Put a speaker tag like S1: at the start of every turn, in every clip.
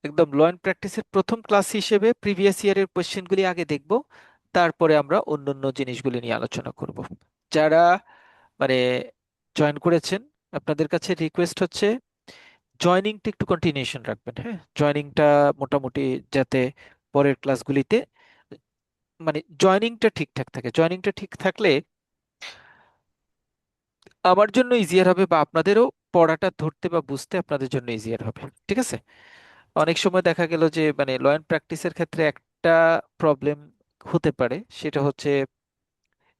S1: একদম law and প্র্যাকটিসের প্রথম ক্লাস হিসেবে প্রিভিয়াস ইয়ারের কোশ্চেনগুলি আগে দেখব, তারপরে আমরা অন্যান্য জিনিসগুলি নিয়ে আলোচনা করব। যারা মানে জয়েন করেছেন, আপনাদের কাছে রিকোয়েস্ট হচ্ছে জয়নিংটা একটু কন্টিনিউশন রাখবেন। হ্যাঁ, জয়নিংটা মোটামুটি যাতে পরের ক্লাসগুলিতে মানে জয়নিংটা ঠিকঠাক থাকে। জয়নিংটা ঠিক থাকলে আমার জন্য ইজিয়ার হবে, বা আপনাদেরও পড়াটা ধরতে বা বুঝতে আপনাদের জন্য ইজিয়ার হবে। ঠিক আছে। অনেক সময় দেখা গেল যে ল অ্যান্ড প্র্যাকটিসের ক্ষেত্রে একটা প্রবলেম হতে পারে, সেটা হচ্ছে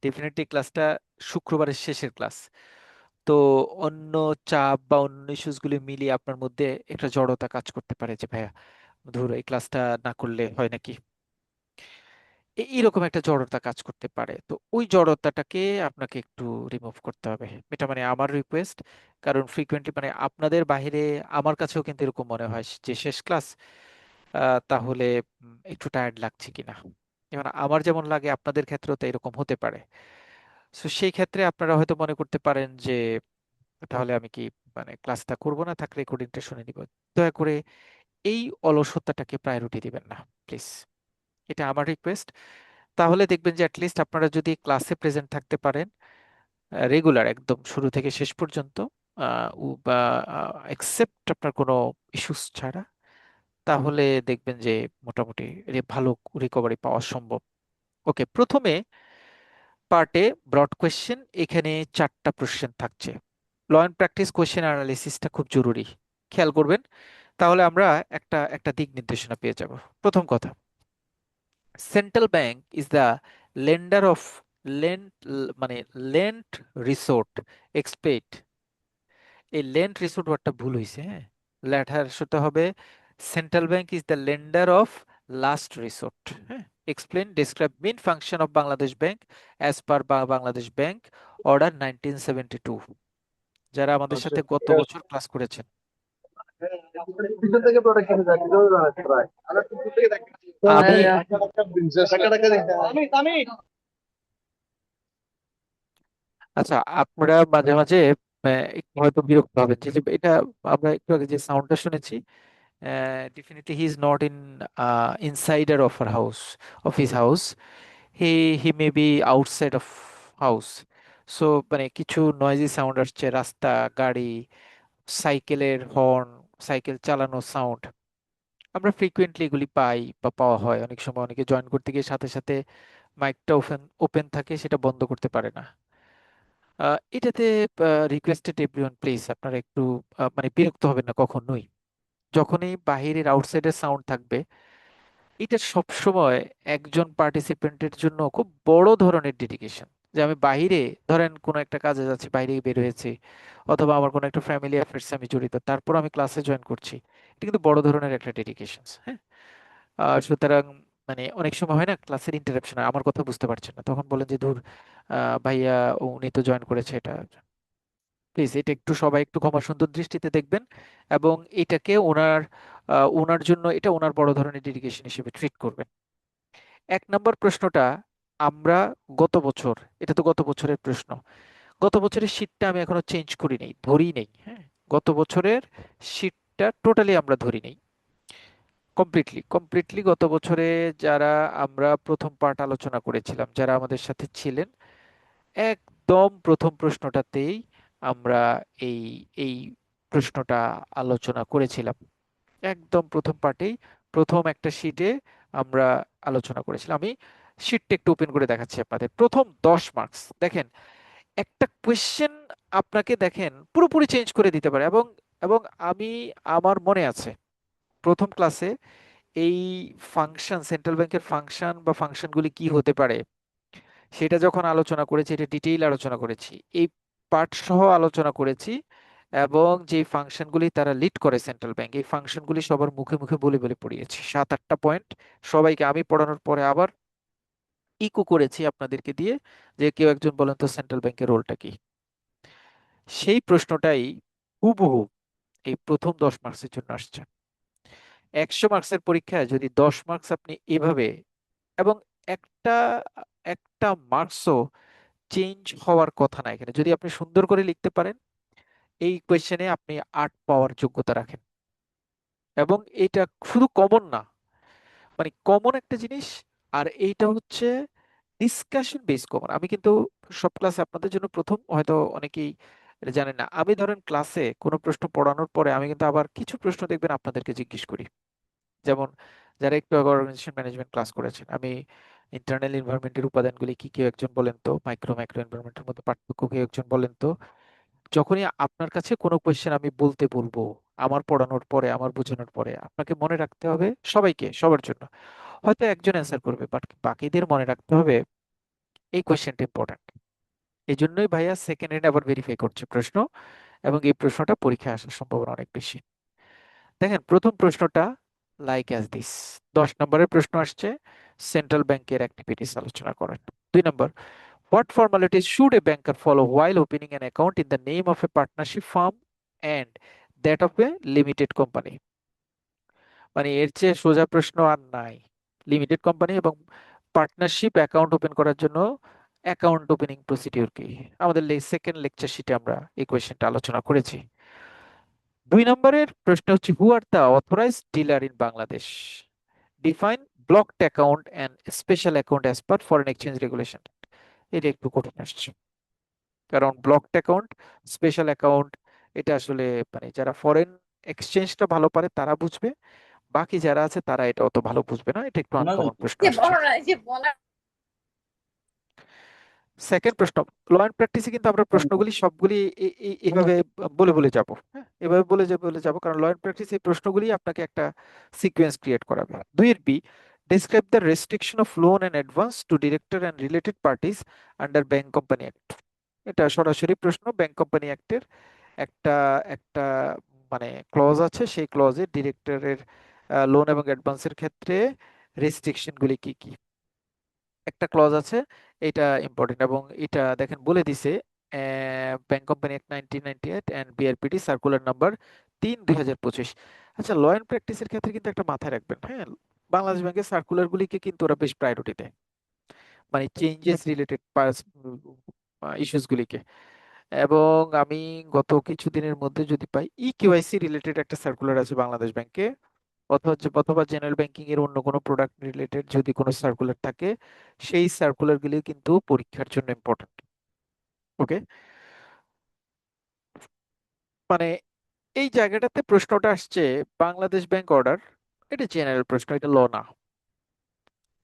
S1: ডেফিনেটলি ক্লাসটা শুক্রবারের শেষের ক্লাস। তো অন্য চাপ বা অন্য ইস্যুসগুলি মিলিয়ে আপনার মধ্যে একটা জড়তা কাজ করতে পারে যে ভাইয়া ধরো এই ক্লাসটা না করলে হয় নাকি, এইরকম একটা জড়তা কাজ করতে পারে। তো ওই জড়তাটাকে আপনাকে একটু রিমুভ করতে হবে, এটা আমার রিকোয়েস্ট। কারণ ফ্রিকোয়েন্টলি আপনাদের বাইরে আমার কাছেও কিন্তু এরকম মনে হয় যে শেষ ক্লাস, তাহলে একটু টায়ার্ড লাগছে কিনা। এবার আমার যেমন লাগে আপনাদের ক্ষেত্রেও তো এরকম হতে পারে। তো সেই ক্ষেত্রে আপনারা হয়তো মনে করতে পারেন যে তাহলে আমি কি ক্লাসটা করব না, থাকলে রেকর্ডিংটা শুনে নিব। দয়া করে এই অলসতাটাকে প্রায়োরিটি দিবেন না প্লিজ, এটা আমার রিকোয়েস্ট। তাহলে দেখবেন যে অ্যাটলিস্ট আপনারা যদি ক্লাসে প্রেজেন্ট থাকতে পারেন রেগুলার একদম শুরু থেকে শেষ পর্যন্ত, বা এক্সেপ্ট আপনার কোনো ইস্যুস ছাড়া, তাহলে দেখবেন যে মোটামুটি ভালো রিকভারি পাওয়া সম্ভব। ওকে, প্রথমে পার্টে ব্রড কোয়েশ্চেন, এখানে 4টা কোশ্চেন থাকছে। ল অ্যান্ড প্র্যাকটিস কোয়েশ্চেন অ্যানালিসিসটা খুব জরুরি, খেয়াল করবেন। তাহলে আমরা একটা একটা দিক নির্দেশনা পেয়ে যাব। প্রথম কথা, central bank is the lender of lend মানে লেন্ড রিসোর্ট এক্সপেক্ট। এই লেন্ড রিসোর্ট ওয়ার্ডটা ভুল হয়েছে। হ্যাঁ, লেটার সাথে হবে central bank is the lender of last resort. হ্যাঁ, explain describe main function of Bangladesh bank as per Bangladesh bank order 1972। যারা আমাদের
S2: আচ্ছা,
S1: সাথে গত
S2: ঠিক আছে।
S1: বছর ক্লাস করেছেন।
S2: পিছন থেকে প্রোটেকশন যায় কেউ জানাতে পারে আমরা পিছন থেকে দেখি
S1: আমি
S2: টাকা টাকা দেখি আমি আমি
S1: আচ্ছা, আপনারা মাঝে মাঝে একটু হয়তো বিরক্ত হবেন যে যে এটা আমরা একটু আগে যে সাউন্ডটা শুনেছি, definitely he is not in insider of our house, of his house. He may be outside of house. So কিছু নয়েজি সাউন্ড আসছে, রাস্তা, গাড়ি, সাইকেলের হর্ন, সাইকেল চালানো সাউন্ড। আমরা ফ্রিকুয়েন্টলি এগুলি পাই বা পাওয়া হয়। অনেক সময় অনেকে জয়েন করতে গিয়ে সাথে সাথে মাইকটা ওপেন ওপেন থাকে, সেটা বন্ধ করতে পারে না। এটাতে রিকোয়েস্টেড এভরিওয়ান প্লিজ আপনারা একটু বিরক্ত হবেন না কখনোই। যখনই বাহিরের আউটসাইডের সাউন্ড থাকবে, এটা সবসময় একজন পার্টিসিপেন্টের জন্য খুব বড় ধরনের ডেডিকেশন। যে আমি বাইরে ধরেন কোনো একটা কাজে যাচ্ছি, বাইরে বের হয়েছি, অথবা আমার কোনো একটা ফ্যামিলি অ্যাফেয়ার্সে আমি জড়িত, তারপর আমি ক্লাসে জয়েন করছি, এটা কিন্তু বড় ধরনের একটা ডেডিকেশন। হ্যাঁ, সুতরাং অনেক সময় হয় না ক্লাসের ইন্টারাপশন, আমার কথা বুঝতে পারছেন না, তখন বলেন যে ধুর ভাইয়া উনি তো জয়েন করেছে। এটা প্লিজ, এটা একটু সবাই একটু ক্ষমা সুন্দর দৃষ্টিতে দেখবেন, এবং এটাকে ওনার জন্য এটা ওনার বড় ধরনের ডেডিকেশন হিসেবে ট্রিট করবেন। 1 নম্বর প্রশ্নটা আমরা গত বছর, এটা তো গত বছরের প্রশ্ন, গত বছরের শীটটা আমি এখনো চেঞ্জ করি নাই, ধরি নেই। হ্যাঁ, গত বছরের শীটটা টোটালি আমরা ধরি নেই, কমপ্লিটলি কমপ্লিটলি গত বছরে যারা আমরা প্রথম পার্ট আলোচনা করেছিলাম, যারা আমাদের সাথে ছিলেন, একদম প্রথম প্রশ্নটাতেই আমরা এই এই প্রশ্নটা আলোচনা করেছিলাম। একদম প্রথম পার্টেই প্রথম একটা শীটে আমরা আলোচনা করেছিলাম। আমি শীটটা একটু ওপেন করে দেখাচ্ছি আপনাদের। প্রথম 10 মার্কস দেখেন, একটা কোয়েশ্চেন আপনাকে দেখেন পুরোপুরি চেঞ্জ করে দিতে পারে। এবং এবং আমি আমার মনে আছে প্রথম ক্লাসে এই ফাংশন, সেন্ট্রাল ব্যাংকের ফাংশন বা ফাংশনগুলি কি হতে পারে সেটা যখন আলোচনা করেছি, এটা ডিটেইল আলোচনা করেছি, এই পার্ট সহ আলোচনা করেছি। এবং যে ফাংশনগুলি তারা লিড করে সেন্ট্রাল ব্যাংক, এই ফাংশনগুলি সবার মুখে মুখে বলে বলে পড়িয়েছি, 7-8টা পয়েন্ট সবাইকে আমি পড়ানোর পরে আবার ইকো করেছি আপনাদেরকে দিয়ে, যে কেউ একজন বলেন তো সেন্ট্রাল ব্যাংকের রোলটা কি। সেই প্রশ্নটাই হুবহু এই প্রথম 10 মার্কসের জন্য আসছে। 100 মার্কসের পরীক্ষায় যদি 10 মার্কস আপনি এভাবে, এবং একটা একটা মার্কসও চেঞ্জ হওয়ার কথা না, এখানে যদি আপনি সুন্দর করে লিখতে পারেন এই কোয়েশ্চেনে আপনি 8 পাওয়ার যোগ্যতা রাখেন। এবং এটা শুধু কমন না, মানে কমন একটা জিনিস। আর এইটা হচ্ছে ডিসকাশন বেস কমন। আমি কিন্তু সব ক্লাসে আপনাদের জন্য প্রথম, হয়তো অনেকেই এটা জানেন না, আমি ধরেন ক্লাসে কোনো প্রশ্ন পড়ানোর পরে আমি কিন্তু আবার কিছু প্রশ্ন দেখবেন আপনাদেরকে জিজ্ঞেস করি। যেমন যারা একটু আগে অর্গানাইজেশন ম্যানেজমেন্ট ক্লাস করেছেন, আমি ইন্টারনাল এনভায়রনমেন্টের উপাদানগুলি কি কেউ একজন বলেন তো, মাইক্রো ম্যাক্রো এনভায়রনমেন্টের মধ্যে পার্থক্য কেউ একজন বলেন তো। যখনই আপনার কাছে কোনো কোয়েশ্চেন আমি বলতে বলবো, আমার পড়ানোর পরে, আমার বোঝানোর পরে, আপনাকে মনে রাখতে হবে, সবাইকে, সবার জন্য হয়তো একজন অ্যান্সার করবে, বাট বাকিদের মনে রাখতে হবে এই কোয়েশ্চেনটা ইম্পর্ট্যান্ট। এই জন্যই ভাইয়া সেকেন্ড হ্যান্ড আবার ভেরিফাই করছে প্রশ্ন, এবং এই প্রশ্নটা পরীক্ষায় আসার সম্ভাবনা অনেক বেশি। দেখেন প্রথম প্রশ্নটা, লাইক অ্যাজ দিস। 10 নম্বরের প্রশ্ন আসছে, সেন্ট্রাল ব্যাংকের অ্যাক্টিভিটিস আলোচনা করেন। 2 নম্বর, what formalities should a banker follow while opening an account in the name of a partnership firm and that of a limited company. মানে এর চেয়ে সোজা প্রশ্ন আর নাই। লিমিটেড কোম্পানি এবং পার্টনারশিপ অ্যাকাউন্ট ওপেন করার জন্য অ্যাকাউন্ট ওপেনিং প্রসিডিউর কি? আমাদের সেকেন্ড লেকচার শিটে আমরা এই কোয়েশ্চেনটা আলোচনা করেছি। 2 নম্বরের প্রশ্ন হচ্ছে, who are the authorized dealer in Bangladesh? Define blocked account and special account as per foreign exchange regulation. এটা একটু কঠিন আসছে, কারণ ব্লকড অ্যাকাউন্ট, স্পেশাল অ্যাকাউন্ট, এটা আসলে মানে যারা ফরেন এক্সচেঞ্জটা ভালো পারে তারা বুঝবে, বাকি যারা আছে তারা এটা অত ভালো বুঝবে না। এটা একটু আনকমন প্রশ্ন আসছে। সেকেন্ড প্রশ্ন, ল অ্যান্ড প্র্যাকটিসে কিন্তু আমরা প্রশ্নগুলি সবগুলি এভাবে বলে বলে যাব। হ্যাঁ, এভাবে বলে যাব, কারণ ল অ্যান্ড প্র্যাকটিস এই প্রশ্নগুলি আপনাকে একটা সিকোয়েন্স ক্রিয়েট করাবে। 2 এর B, describe the restriction of loan and advance to director and related parties under bank company act. এটা সরাসরি প্রশ্ন। ব্যাংক কোম্পানি অ্যাক্টের একটা একটা মানে ক্লজ আছে, সেই ক্লজে ডিরেক্টরের লোন এবং অ্যাডভান্সের ক্ষেত্রে রেস্ট্রিকশন গুলি কি কি। একটা ক্লজ আছে, এটা ইম্পর্টেন্ট, এবং এটা দেখেন বলে দিছে bank company act 1998 and BRPT circular number 3/2025। আচ্ছা, ল অ্যান্ড প্র্যাকটিসের ক্ষেত্রে কিন্তু একটা মাথায় রাখবেন, হ্যাঁ, বাংলাদেশ ব্যাংকের সার্কুলার গুলিকে কিন্তু ওরা বেশ প্রায়োরিটি দেয়, মানে চেঞ্জেস রিলেটেড ইস্যুস গুলিকে। এবং আমি গত কিছুদিনের মধ্যে যদি পাই, ই কেওয়াইসি রিলেটেড একটা সার্কুলার আছে বাংলাদেশ ব্যাংকে, অথবা জেনারেল ব্যাংকিং এর অন্য কোনো প্রোডাক্ট রিলেটেড যদি কোনো সার্কুলার থাকে, সেই সার্কুলার গুলি কিন্তু পরীক্ষার জন্য ইম্পর্টেন্ট। ওকে, মানে এই জায়গাটাতে প্রশ্নটা আসছে, বাংলাদেশ ব্যাংক অর্ডার, এটা জেনারেল প্রশ্ন, এটা ল না।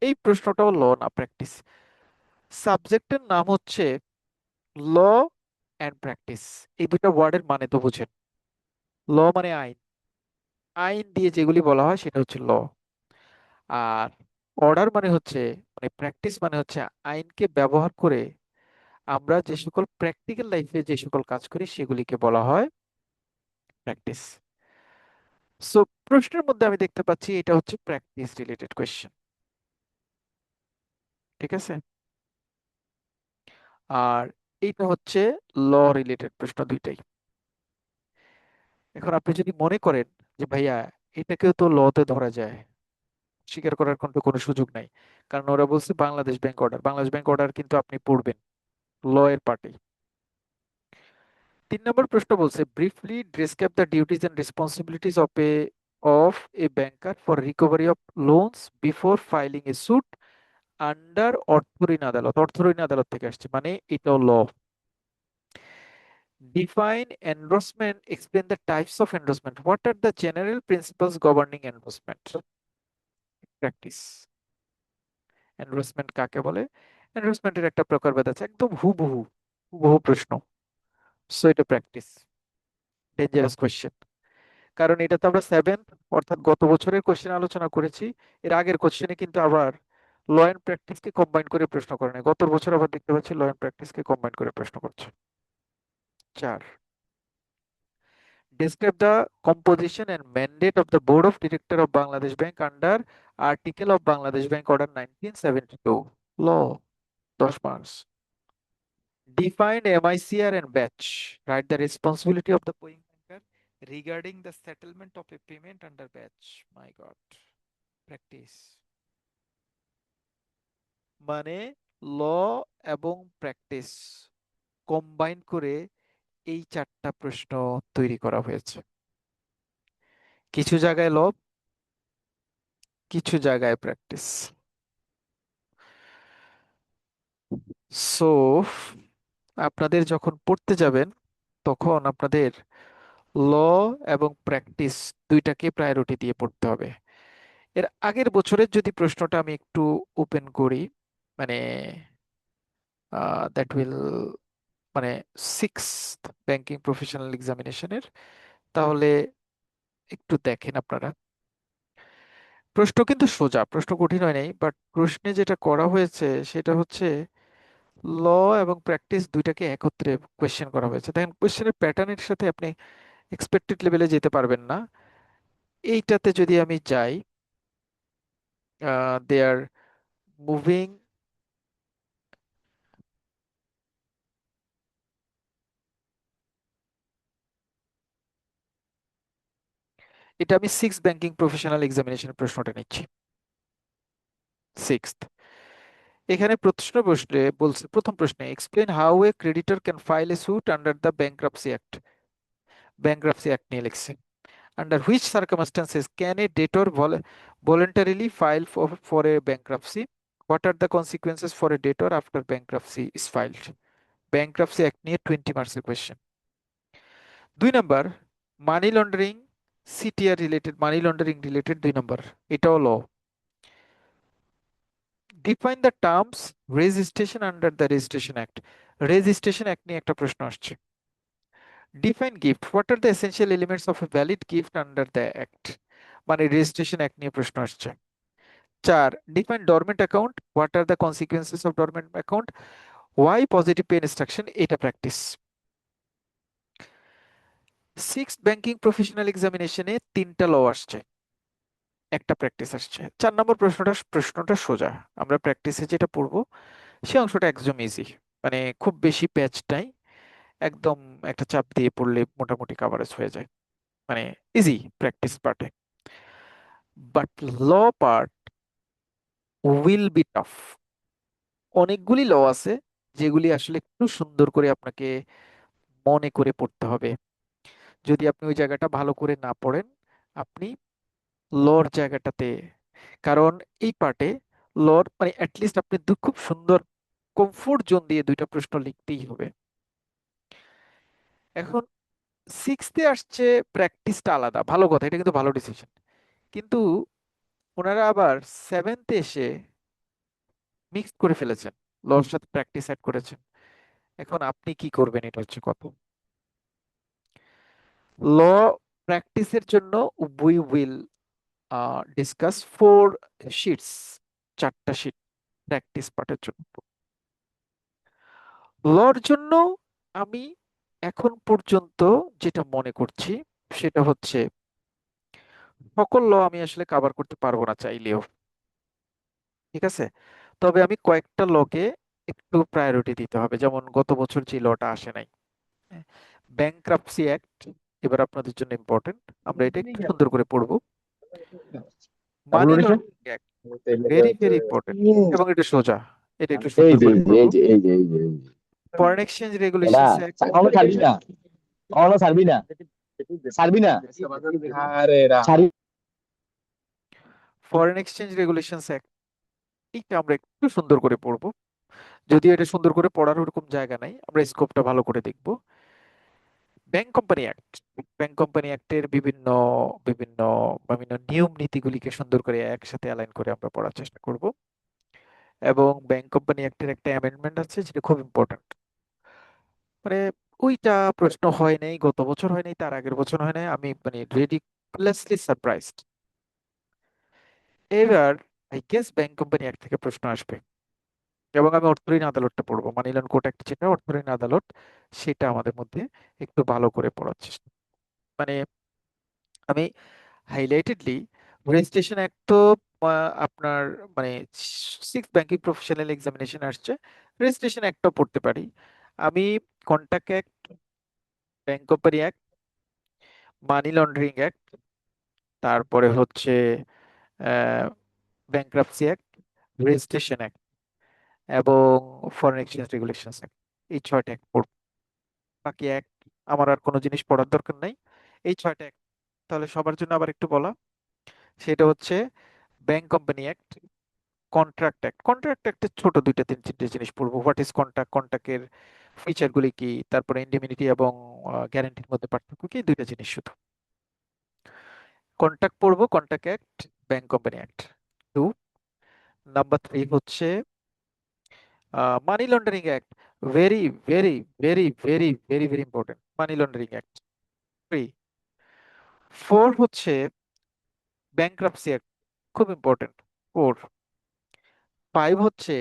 S1: এই প্রশ্নটাও ল না, প্র্যাকটিস। সাবজেক্টের নাম হচ্ছে ল অ্যান্ড প্র্যাকটিস। এই দুটো ওয়ার্ডের মানে তো বুঝেন। ল মানে আইন, আইন দিয়ে যেগুলি বলা হয় সেটা হচ্ছে ল। আর অর্ডার মানে হচ্ছে, মানে প্র্যাকটিস মানে হচ্ছে আইনকে ব্যবহার করে আমরা যে সকল প্র্যাকটিক্যাল লাইফে যে সকল কাজ করি সেগুলিকে বলা হয় প্র্যাকটিস। সো প্রশ্নের মধ্যে আমি দেখতে পাচ্ছি এটা হচ্ছে প্র্যাকটিস রিলেটেড কোয়েশ্চেন। ঠিক আছে, আর এটা হচ্ছে ল রিলেটেড প্রশ্ন, দুইটাই। এখন আপনি যদি মনে করেন যে ভাইয়া এটাকেও তো লতে ধরা যায়, স্বীকার করার কিন্তু কোনো সুযোগ নাই, কারণ ওরা বলছে Bangladesh bank order. Bangladesh bank order কিন্তু আপনি পড়বেন, ল এর পার্টে। 3 নম্বর প্রশ্ন বলছে, briefly describe the duties and responsibilities of a banker for recovery of loans before filing a suit under অর্থ ঋণ আদালত। অর্থ ঋণ আদালত থেকে আসছে, মানে এটাও law. Define endorsement, explain the types of endorsement, what are the general principles governing endorsement. Practice. Endorsement কাকে বলে? এন্ডোর্সমেন্টের একটা প্রকারভেদ আছে, একদম হুবহু হুবহু প্রশ্ন। সো এটা প্র্যাকটিস, ডেঞ্জারাস কোয়েশ্চেন। কারণ এটা তো আমরা সেভেন্থ, অর্থাৎ গত বছরের কোশ্চেন আলোচনা করেছি। এর আগের কোশ্চেনে কিন্তু আবার ল অ্যান্ড প্র্যাকটিসকে কম্বাইন করে প্রশ্ন করে নাই, গত বছর আবার দেখতে পাচ্ছি ল অ্যান্ড প্র্যাকটিসকে কম্বাইন করে প্রশ্ন করছে। 4, describe the composition and mandate of the board of director of Bangladesh Bank under article of Bangladesh Bank order 1972 law, 10 marks. Define MICR and batch, write the responsibility of the paying banker regarding the settlement of a payment under batch. My god, practice। মানে ল এবং practice combine করে এই 4টা প্রশ্ন তৈরি করা হয়েছে। কিছু জায়গায় ল, কিছু জায়গায় প্র্যাকটিস। সো আপনাদের যখন পড়তে যাবেন তখন আপনাদের ল এবং প্র্যাকটিস দুইটাকে প্রায়োরিটি দিয়ে পড়তে হবে। এর আগের বছরের যদি প্রশ্নটা আমি একটু ওপেন করি, মানে দ্যাট উইল, মানে সিক্স ব্যাংকিং প্রফেশনাল এক্সামিনেশনের, তাহলে একটু দেখেন আপনারা। প্রশ্ন কিন্তু সোজা, প্রশ্ন কঠিন হয় নাই, বাট প্রশ্নে যেটা করা হয়েছে সেটা হচ্ছে ল এবং প্র্যাকটিস দুইটাকে একত্রে কোয়েশ্চেন করা হয়েছে। দেখেন কোয়েশ্চেনের প্যাটার্নের সাথে আপনি এক্সপেক্টেড লেভেলে যেতে পারবেন না। এইটাতে যদি আমি যাই, দে আর মুভিং, এটা আমি সিক্স ব্যাংকিং প্রফেশনাল এক্সামিনেশনের প্রশ্নটা নিচ্ছি, সিক্সথ। এখানে প্রশ্নে বলছে, প্রথম প্রশ্নে explain how a creditor can file a suit under the bankruptcy act. Bankruptcy act নিয়ে লিখছে, under which circumstances can a debtor voluntarily file for a bankruptcy, what are the consequences for a debtor after bankruptcy is filed। Bankruptcy act নিয়ে 20 মার্কসের question. 2 নম্বর, money laundering, CTR related, money laundering related 2 নম্বর, এটাও law. Define the terms registration under the registration act. Registration act নিয়ে একটা প্রশ্ন আসছে। Define gift, what are the essential elements of a valid gift under the act, মানে registration act নিয়ে প্রশ্ন আসছে। 4, define dormant account, what are the consequences of dormant account, why positive pay instruction, এটা practice. Six banking professional এক্সামিনেশনে 3টা ল আসছে, একটা practice আসছে। 4 নম্বর প্রশ্নটা সোজা, আমরা প্র্যাকটিসে যেটা পড়বো সে অংশটা একদম ইজি, মানে খুব বেশি প্যাচ নাই, একদম একটা চাপ দিয়ে পড়লে মোটামুটি কাভারেজ হয়ে যায়, মানে ইজি প্র্যাকটিস পার্টে। But law part will be tough. অনেকগুলি ল আছে যেগুলি আসলে একটু সুন্দর করে আপনাকে মনে করে পড়তে হবে। যদি আপনি ওই জায়গাটা ভালো করে না পড়েন, আপনি লর জায়গাটাতে, কারণ এই পার্টে লর মানে অ্যাটলিস্ট আপনি খুব সুন্দর কমফোর্ট জোন দিয়ে 2টা প্রশ্ন লিখতেই হবে। এখন সিক্সথে আসছে প্র্যাকটিসটা আলাদা, ভালো কথা, এটা কিন্তু ভালো ডিসিশন, কিন্তু ওনারা আবার সেভেন্থে এসে মিক্স করে ফেলেছেন, লর সাথে প্র্যাকটিস অ্যাড করেছেন। এখন আপনি কি করবেন, এটা হচ্ছে কথা। ল প্র্যাকটিসের জন্য উই উইল ডিসকাস 4 শিটস, 4টা শিট প্র্যাকটিস পার্টের জন্য। লর জন্য আমি এখন পর্যন্ত যেটা মনে করছি সেটা হচ্ছে সকল ল আমি আসলে কভার করতে পারবো না চাইলেও, ঠিক আছে। তবে আমি কয়েকটা লকে একটু প্রায়োরিটি দিতে হবে, যেমন গত বছর যে লটা আসে নাই, ব্যাংক্রাপসি অ্যাক্ট, এবার আপনাদের জন্য ইম্পর্টেন্ট, আমরা এটা একটু সুন্দর করে পড়বো। Money
S2: WTC
S1: laundering act, very very important, এবং এটা সোজা, এটা একটু
S2: এই
S1: সুন্দর
S2: যে
S1: করে
S2: এই
S1: পড়বো।
S2: যে এই যে এই যে এই যে
S1: ফরেন এক্সচেঞ্জ
S2: এরা
S1: রেগুলেশনস অ্যাক্ট,
S2: কখনো ছাড়বি না, কখনো ছাড়বি না, ছাড়বি না, আরে এরা ছাড়ি।
S1: ফরেন এক্সচেঞ্জ রেগুলেশনস অ্যাক্ট, এইটা আমরা একটু সুন্দর করে পড়বো, যদিও এটা সুন্দর করে পড়ার ওরকম জায়গা নাই, আমরা স্কোপটা ভালো করে দেখবো। Bank company act, bank company অ্যাক্টের বিভিন্ন বিভিন্ন বিভিন্ন নিয়ম নীতিগুলিকে সুন্দর করে একসাথে অ্যালাইন করে আমরা পড়ার চেষ্টা করব। এবং ব্যাংক কোম্পানি অ্যাক্টের একটা অ্যামেন্ডমেন্ট আছে যেটা খুব ইম্পর্ট্যান্ট, মানে ওইটা প্রশ্ন হয় নাই, গত বছর হয় নাই, তার আগের বছর হয় নাই, আমি মানে রিডিকুলাসলি সারপ্রাইজড। এবার I guess bank company act থেকে প্রশ্ন আসবে, এবং আমি অর্থঋণ আদালতটা পড়বো, মানি লন্ডারিং কোর্ট অ্যাক্ট যেটা অর্থঋণ আদালত, সেটা আমাদের মধ্যে একটু ভালো করে পড়ার চেষ্টা, মানে আমি হাইলাইটেডলি রেজিস্ট্রেশন অ্যাক্ট তো আপনার মানে সিক্স ব্যাংকিং প্রফেশনাল এক্সামিনেশন আসছে, রেজিস্ট্রেশন অ্যাক্টও পড়তে পারি আমি, contact act, bank company act, মানি লন্ডারিং অ্যাক্ট, তারপরে হচ্ছে ব্যাংক্রাপসি অ্যাক্ট, রেজিস্ট্রেশন অ্যাক্ট, এবং ফরেন এক্সচেঞ্জ রেগুলেশনস অ্যাক্ট, এই 6টা অ্যাক্ট পড়ব। বাকি অ্যাক্ট আমার আর কোনো জিনিস পড়ার দরকার নাই, এই 6টা অ্যাক্ট তাহলে সবার জন্য আবার একটু বলা, সেটা হচ্ছে bank company act, contract act. Contract অ্যাক্টের ছোট দুইটা তিন চারটে জিনিস পড়বো, হোয়াট ইজ কন্ট্রাক্ট, কন্ট্রাক্টের ফিচারগুলি কি, তারপরে ইন্ডেমনিটি এবং গ্যারান্টির মধ্যে পার্থক্য কি, দুইটা জিনিস শুধু। কন্ট্রাক্ট পড়বো, contract act, bank company act. Two. Number three হচ্ছে money laundering act. Very very very very very very important, money laundering act. Three. Four হচ্ছে ব্যাংক্রাপসি অ্যাক্ট, খুব ইম্পর্টেন্ট। ফোর। ফাইভ হচ্ছে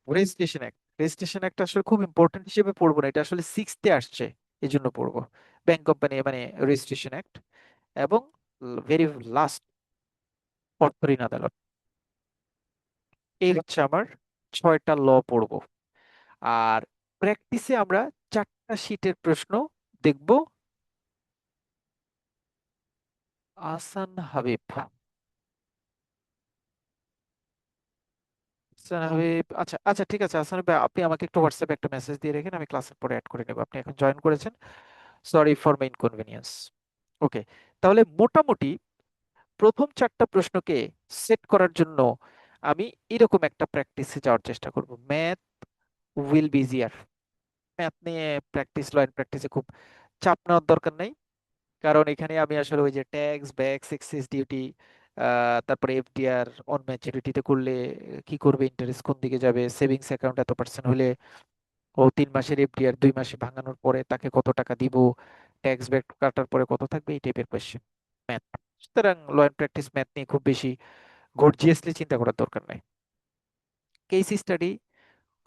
S1: রেজিস্ট্রেশন অ্যাক্ট। রেজিস্ট্রেশন অ্যাক্ট আসলে খুব important হিসেবে পড়বো না, এটা আসলে সিক্সথে আসছে, এই জন্য পড়বো। ব্যাংক কোম্পানি মানে রেজিস্ট্রেশন অ্যাক্ট, এবং ভেরি লাস্ট অর্থ ঋণ আদালত। এই হচ্ছে আমার ছয়টা ল পড়বো। আর প্র্যাকটিসে আমরা চারটা শীটের প্রশ্ন দেখব। আসান হাবিব, আসান হাবিব, আচ্ছা আচ্ছা ঠিক আছে আসান হাবিব, আপনি আমাকে একটু হোয়াটসঅ্যাপে একটা মেসেজ দিয়ে রেখেন, আমি ক্লাসের পরে অ্যাড করে নেব। আপনি এখন জয়েন করেছেন, সরি ফর মাই ইনকনভেনিয়েন্স। ওকে, তাহলে মোটামুটি প্রথম চারটা প্রশ্নকে সেট করার জন্য আমি এরকম একটা প্র্যাকটিসে যাওয়ার চেষ্টা করব। Math will be easier. Math নিয়ে প্র্যাকটিস, ল অ্যান্ড প্র্যাকটিসে খুব চাপ নেওয়ার দরকার নাই, কারণ এখানে আমি আসলে ওই যে ট্যাক্স, ব্যাকস, এক্সেস ডিউটি, তারপরে এফডিআর অন ম্যাচুরিটিতে করলে কি করবে, ইন্টারেস্ট কোন দিকে যাবে, সেভিংস অ্যাকাউন্ট এত পার্সেন্ট হলে ও 3 মাসের এফডিআর 2 মাসে ভাঙানোর পরে তাকে কত টাকা দিব, ট্যাক্স ব্যাক কাটার পরে কত থাকবে, এই টাইপের কোয়েশ্চেন ম্যাথ। সুতরাং ল অ্যান্ড প্র্যাকটিস ম্যাথ নিয়ে খুব বেশি গর্জিয়াসলি চিন্তা করার দরকার নাই। Case study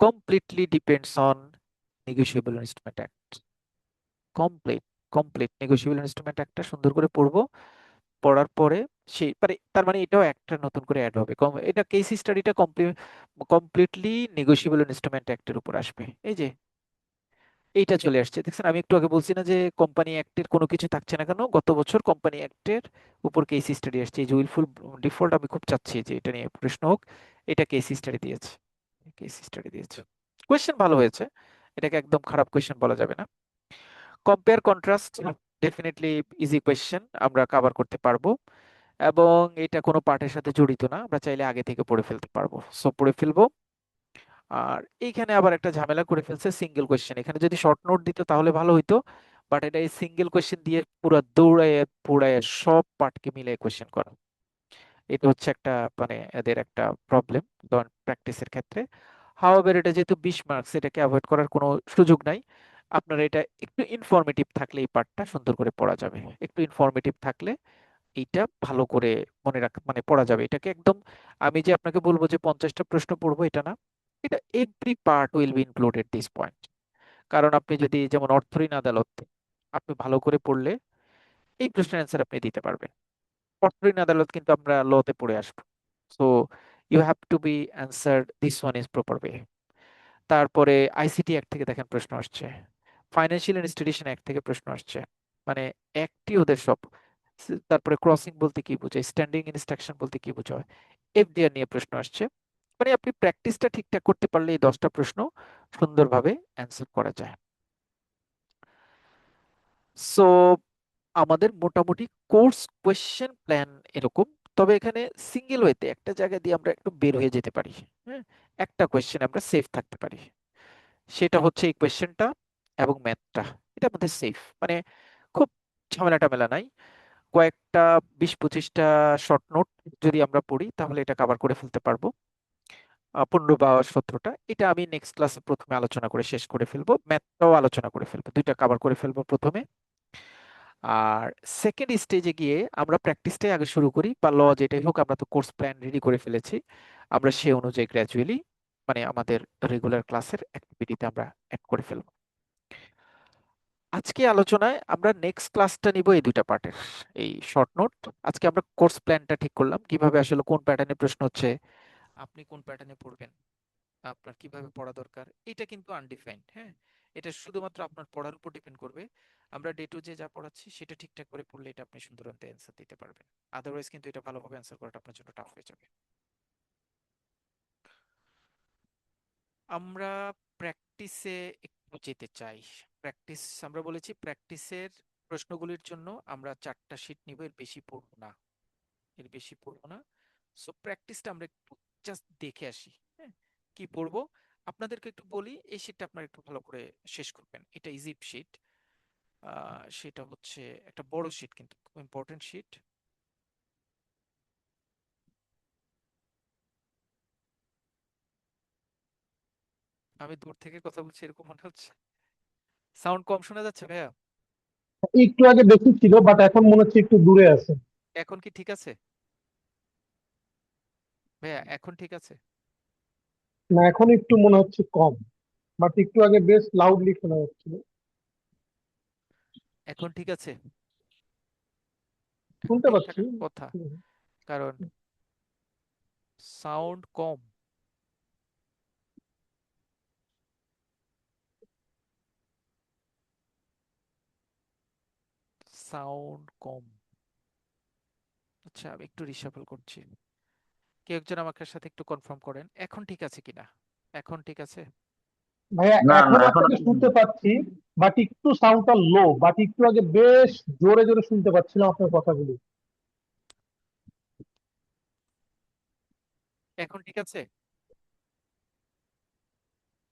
S1: completely depends on negotiable instrument act. Complete complete negotiable instrument অ্যাক্টটা সুন্দর করে পড়বো। পড়ার পরে সেই মানে তার মানে এটাও একটা নতুন করে অ্যাড হবে, এটা কেস স্টাডিটা কমপ্লিটলি নেগোশিয়েবল ইনস্ট্রুমেন্ট অ্যাক্টের উপর আসবে। এই যে এইটা চলে আসছে, দেখছেন আমি একটু আগে বলছি না যে কোম্পানি অ্যাক্টের কোনো কিছু থাকছে না কেন, গত বছর কোম্পানি অ্যাক্টের উপর কেস স্টাডি আসছে। এই যে উইলফুল ডিফল্ট, আমি খুব চাচ্ছি যে এটা নিয়ে প্রশ্ন হোক। এটা কেস স্টাডি দিয়েছে, কেস স্টাডি দিয়েছে। কোয়েশ্চেন ভালো হয়েছে, এটাকে একদম খারাপ কোয়েশ্চেন বলা যাবে না। Compare contrast definitely easy question, আমরা কভার করতে পারবো, এবং এটা কোনো পার্টের সাথে জড়িত না, আমরা চাইলে আগে থেকে পড়ে ফেলতে পারবো, সো পড়ে ফেলবো। আর এইখানে আবার একটা ঝামেলা করে ফেলছে, সিঙ্গেল কোয়েশ্চেন। এখানে যদি শর্ট নোট দিত তাহলে ভালো হইতো, বাট এটা এই সিঙ্গেল কোয়েশ্চেন দিয়ে পুরো দৌড়ায় পুরায় সব পার্টকে মিলে কোয়েশ্চেন করা, এটা হচ্ছে একটা মানে এদের একটা প্রবলেম প্র্যাকটিসের ক্ষেত্রে। হাওয়েভার এটা যেহেতু 20 মার্কস, এটাকে অ্যাভয়েড করার কোনো সুযোগ নাই। আপনারা এটা একটু ইনফরমেটিভ থাকলে এই পার্টটা সুন্দর করে পড়া যাবে, একটু ইনফরমেটিভ থাকলে এইটা ভালো করে মনে রাখ মানে পড়া যাবে। এটাকে একদম আমি যে আপনাকে বলবো যে 50টা প্রশ্ন পড়বো এটা না, এটা every part will B included this point. কারণ আপনি যদি যেমন অর্থ ঋণ আদালত আপনি ভালো করে পড়লে এই প্রশ্নের অ্যান্সার আপনি দিতে পারবেন। অর্থ ঋণ আদালত কিন্তু আমরা লতে পড়ে আসবো, so you have to be answer this one is proper way. তারপরে আইসিটি অ্যাক্ট থেকে দেখেন প্রশ্ন আসছে, ফাইন্যান্সিয়াল ইনস্টিটিউশন অ্যাক্ট থেকে প্রশ্ন আসছে, মানে একটি ওদের সব। তারপরে ক্রসিং বলতে কি বোঝায়, স্ট্যান্ডিং ইনস্ট্রাকশন বলতে কি বোঝায়, এফডিআর নিয়ে প্রশ্ন আসছে। মানে আপনি প্র্যাকটিসটা ঠিকঠাক করতে পারলে এই 10টা প্রশ্ন সুন্দরভাবে অ্যান্সার করা যায়। সো আমাদের মোটামুটি কোর্স কোয়েশ্চেন প্ল্যান এরকম। তবে এখানে সিঙ্গেল ওয়েতে একটা জায়গা দিয়ে আমরা একটু বের হয়ে যেতে পারি। হ্যাঁ, একটা কোয়েশ্চেন আমরা সেফ থাকতে পারি, সেটা হচ্ছে এই কোয়েশ্চেনটা এবং ম্যাথটা, এটা আমাদের সেফ, মানে খুব ঝামেলা টামেলা নাই। কয়েকটা 20-25টা শর্ট নোট যদি আমরা পড়ি তাহলে এটা কভার করে ফেলতে পারবো। 15 বা 17টা, এটা আমি নেক্সট ক্লাসে প্রথমে আলোচনা করে শেষ করে ফেলবো, ম্যাথটাও আলোচনা করে ফেলবো, দুইটা কভার করে ফেলবো প্রথমে। আর সেকেন্ড স্টেজে গিয়ে আমরা প্র্যাকটিসটাই আগে শুরু করি, বা ল যেটাই হোক, আমরা তো কোর্স প্ল্যান রেডি করে ফেলেছি, আমরা সেই অনুযায়ী গ্র্যাজুয়ালি মানে আমাদের রেগুলার ক্লাসের অ্যাক্টিভিটিতে আমরা অ্যাড করে ফেলবো। আজকে আলোচনায় আমরা নেক্সট ক্লাসটা নিব এই দুইটা পার্টের, এই শর্ট নোট। আজকে আমরা কোর্স প্ল্যানটা ঠিক করলাম, কিভাবে আসলে কোন প্যাটার্নে প্রশ্ন হচ্ছে, আপনি কোন প্যাটার্নে পড়বেন, আপনার কিভাবে পড়া দরকার, এটা কিন্তু আনডিফাইন্ড। হ্যাঁ, এটা শুধুমাত্র আপনার পড়ার উপর ডিপেন্ড করবে। আমরা ডে টু ডে যা পড়াচ্ছি সেটা ঠিকঠাক করে পড়লে এটা আপনি সুন্দর অ্যান্সার দিতে পারবেন। আদারওয়াইজ কিন্তু এটা ভালোভাবে অ্যান্সার করাটা আপনার জন্য টাফ হয়ে যাবে। আমরা প্র্যাকটিসে একটু যেতে চাই। প্র্যাকটিস আমরা বলেছি প্র্যাকটিসের প্রশ্নগুলির জন্য আমরা 4টা শিট নিব, এর বেশি পড়বো না, এর বেশি পড়বো না। সো প্র্যাকটিসটা আমরা একটু জাস্ট দেখে আসি। হ্যাঁ, কি পড়বো আপনাদেরকে একটু বলি। এই শিটটা আপনারা একটু ভালো করে শেষ করবেন। এটা ইজি শিট, সেটা হচ্ছে একটা বড় শিট, কিন্তু খুব ইম্পর্টেন্ট শিট। আমি দূর থেকে কথা বলছি এরকম মনে হচ্ছে। সাউন্ড কম শোনা যাচ্ছে ভাইয়া?
S3: একটু আগে বেশি ছিল, বাট এখন মনে হচ্ছে একটু দূরে আছে।
S1: এখন কি ঠিক আছে ভাইয়া? এখন ঠিক আছে?
S3: না, এখন একটু মনে হচ্ছে কম, বাট একটু আগে বেশ লাউডলি শোনা যাচ্ছিল।
S1: এখন ঠিক আছে? এখন
S3: শুনতে
S1: ঠিক
S3: পাচ্ছি।
S1: থাকার কথা,
S3: হুম।
S1: কারণ সাউন্ড কম। সাউন্ড কম। আচ্ছা, আমি একটু রিশাফল করছি। কেউ একজন আমাকে সাথে একটু কনফার্ম করেন এখন ঠিক আছে কিনা। এখন ঠিক আছে?
S3: ভাইয়া
S2: না না,
S3: এখন
S2: এখন
S3: আপনাকে শুনতে পাচ্ছি, বাট একটু সাউন্ডটা লো, বাট একটু আগে বেশ জোরে জোরে শুনতে পাচ্ছিলাম আপনার কথাগুলি।
S1: এখন ঠিক আছে?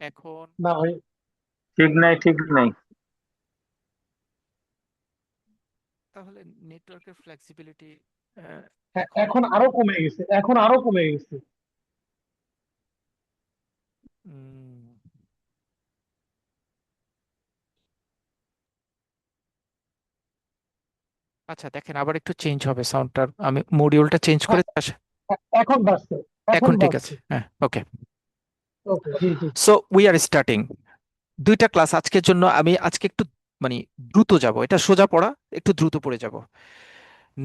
S1: এখন
S3: না ভাই,
S2: ঠিক নাই, ঠিক নাই।
S1: তাহলে নেটওয়ার্কের ফ্লেক্সিবিলিটি
S3: হ্যাঁ,
S1: এখন
S3: এখন আরো কমে গেছে, এখন আরো কমে গেছে।
S1: উম, আচ্ছা দেখেন, আবার একটু চেঞ্জ হবে সাউন্ডটার, আমি মডিউলটা চেঞ্জ করে
S3: হ্যাঁ,
S1: আচ্ছা,
S3: এখন বাজছে, এখন
S1: এখন ঠিক আছে।
S3: বাজছে।
S1: হ্যাঁ, ওকে।
S3: ওকে, জি জি।
S1: So we are starting. দুইটা ক্লাস আজকের জন্য। আমি আজকে একটু মানে দ্রুত যাব, এটা সোজা পড়া, একটু দ্রুত পড়ে যাব।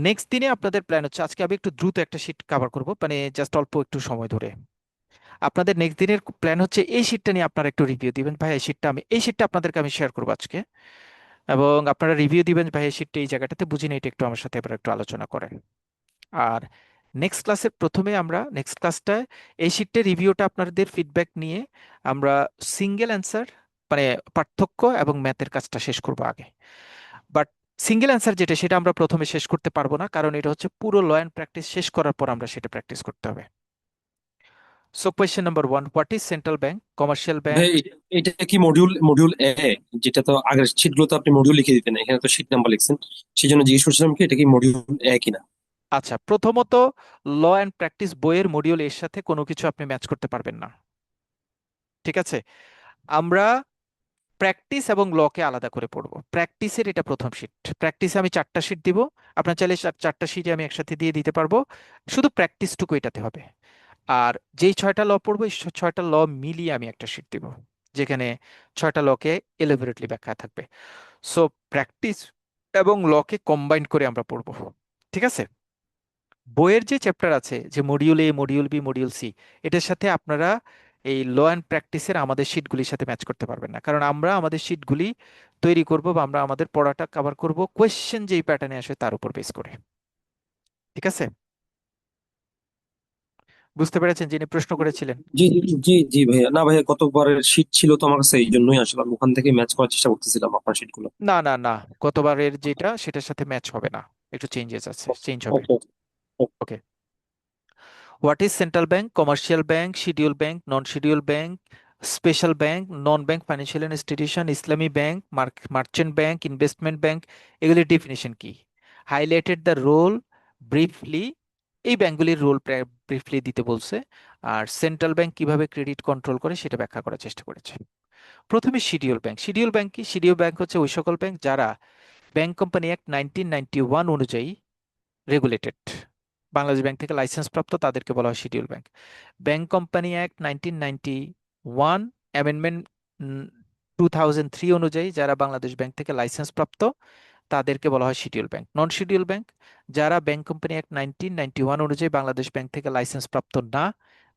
S1: নেক্সট দিনে আপনাদের প্ল্যান হচ্ছে আজকে আমি একটু দ্রুত একটা শিট কভার করব, মানে জাস্ট অল্প একটু সময় ধরে। আপনাদের নেক্সট দিনের প্ল্যান হচ্ছে এই শিটটা নিয়ে আপনারা একটু রিভিউ দিবেন, ভাই এই শিটটা আপনাদেরকে আমি শেয়ার করবো আজকে, এবং আপনারা রিভিউ দিবেন, ভাই এই শিটটা এই জায়গাটাতে বুঝিনি, এটা একটু আমার সাথে এবার একটু আলোচনা করেন। আর নেক্সট ক্লাসটায় এই শিটটা রিভিউটা আপনাদের ফিডব্যাক নিয়ে আমরা সিঙ্গেল অ্যান্সার, মানে পার্থক্য এবং ম্যাথের কাজটা শেষ করব আগে। বাট সিঙ্গেল অ্যান্সার যেটা, সেটা আমরা প্রথমে শেষ করতে পারবো না, কারণ এটা হচ্ছে পুরো ল অ্যান্ড প্র্যাকটিস শেষ করার পর আমরা সেটা প্র্যাকটিস করতে হবে। So question number 1, what is central bank, commercial bank?
S4: ভাই, এটা কি মডিউল মডিউল এ? যেটা তো আগের শীট গুলোতে আপনি মডিউল লিখে দিতেন, এখানে তো শীট নাম্বার লিখছেন। সেই জন্য জিজ্ঞেস করছিলাম কি এটা কি মডিউল এ কিনা।
S1: আচ্ছা, প্রথমত ল অ্যান্ড প্র্যাকটিস বইয়ের মডিউল এর সাথে কোনো কিছু আপনি ম্যাচ করতে পারবেন না, ঠিক আছে? আমরা প্র্যাকটিস এবং লকে আলাদা করে পড়বো। প্র্যাকটিসের এটা প্রথম শিট। প্র্যাকটিসে আমি 4টা শিট দিব, আপনার চাইলে 4টা শিটে আমি একসাথে দিয়ে দিতে পারবো, শুধু প্র্যাকটিসটুকু এটাতে হবে। আর যেই 6টা ল পড়বো, এই 6টা ল মিলিয়ে আমি একটা শিট দিব, যেখানে 6টা লকে এলিভেরেটলি ব্যাখ্যা থাকবে। সো প্র্যাকটিস এবং লকে কম্বাইন করে আমরা পড়বো, ঠিক আছে? বইয়ের যে চ্যাপ্টার আছে, যে মডিউল এ, মডিউল বি, মডিউল সি, এটার সাথে আপনারা এই ল অ্যান্ড প্র্যাকটিসের আমাদের শিটগুলির সাথে ম্যাচ করতে পারবেন না, কারণ আমরা আমাদের শিটগুলি তৈরি করব বা আমরা আমাদের পড়াটা কভার করব কোয়েশ্চেন যেই প্যাটার্নে আসে তার উপর বেস করে, ঠিক আছে? বুঝতে পেরেছেন যিনি প্রশ্ন করেছিলেন?
S4: জি জি জি জি ভাইয়া, না ভাইয়া, গতবারের শীট ছিল তো আমার কাছে, এই জন্যই আসলে আমি ওখান থেকে ম্যাচ করার চেষ্টা করতেছিলাম আপনার শীট গুলো।
S1: না না না, গতবারের যেটা সেটার সাথে ম্যাচ হবে না, একটু চেঞ্জেস আছে, চেঞ্জ হবে।
S4: Okay.
S1: Okay. What is central bank, commercial bank, schedule bank, non schedule bank, special bank, non bank financial institution, ইসলামী bank, merchant bank, investment bank, এগুলির ডেফিনিশন কি? হাইলাইটেড দ্য রোল ব্রিফলি, এই ব্যাংকগুলির role briefly দিতে বলছে। আর central bank কিভাবে credit control করে সেটা ব্যাখ্যা করার চেষ্টা করেছে। প্রথমে শিডিউল ব্যাংক। শিডিউল ব্যাংক কি? শিডিউল ব্যাংক হচ্ছে ওই সকল ব্যাংক যারা ব্যাংক কোম্পানি অ্যাক্ট 1991 অনুযায়ী রেগুলেটেড, বাংলাদেশ ব্যাংক থেকে লাইসেন্স প্রাপ্ত, তাদেরকে বলা হয় schedule bank. Bank company act 1991 amendment 2003 অনুযায়ী যারা বাংলাদেশ ব্যাংক থেকে লাইসেন্স প্রাপ্ত, তাদেরকে বলা হয় schedule bank. Non schedule bank যারা ব্যাংক কোম্পানি অ্যাক্ট 1991 অনুযায়ী বাংলাদেশ ব্যাংক থেকে লাইসেন্স প্রাপ্ত না,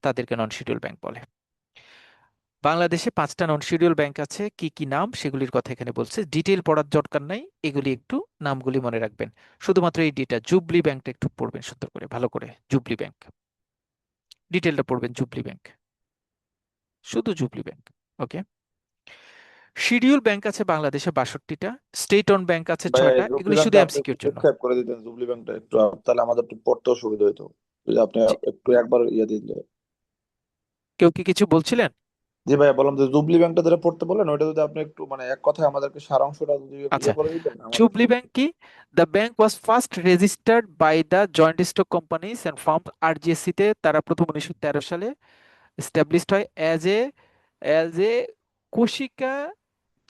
S1: তাদেরকে নন শিডিউল ব্যাংক বলে। বাংলাদেশে 5টা নন শিডিউল ব্যাংক আছে, কি কি নাম সেগুলির কথা এখানে বলছে, ডিটেল পড়ার দরকার নাই, এগুলি একটু নামগুলি মনে রাখবেন। শুধুমাত্র এই ডিটা, জুবলি ব্যাংকটা একটু পড়বেন সুন্দর করে, ভালো করে, জুবলি ব্যাংক ডিটেলটা পড়বেন, জুবলি ব্যাংক, শুধু জুবলি ব্যাংক। ওকে। শিডিউল ব্যাংক আছে বাংলাদেশে 62টা, স্টেট ওন ব্যাংক আছে
S5: ভাই
S1: 6টা।
S5: জুবলি
S1: এগুলি শুধু
S5: ব্যাংকটা আপনি একটু
S1: এমসিকিউর জন্য।
S5: ডিসক্রাইব করে দিতেন, জুবলি ব্যাংকটা একটু, তাহলে আমাদের একটু পড়তেও সুবিধা হতো যদি আপনি
S1: জি,
S5: একটু একবার ইয়ে দিলে।
S1: কেউ কি কিছু বলছিলেন?
S5: জি ভাই, বললাম যে জুবলি ব্যাংকটা যেটা পড়তে বললেন ওইটা যদি আপনি একটু মানে এক কথায় আমাদেরকে সারাংশটা যদি
S1: আচ্ছা,
S5: ইয়ে করে দিতেন আমাদের
S1: জুবলি ব্যাংক কি? The bank was first registered by the joint stock companies and firm, RJSC তে তারা প্রথম 1913 সালে এস্টাবলিশড হয় অ্যাজ এ কোশিকা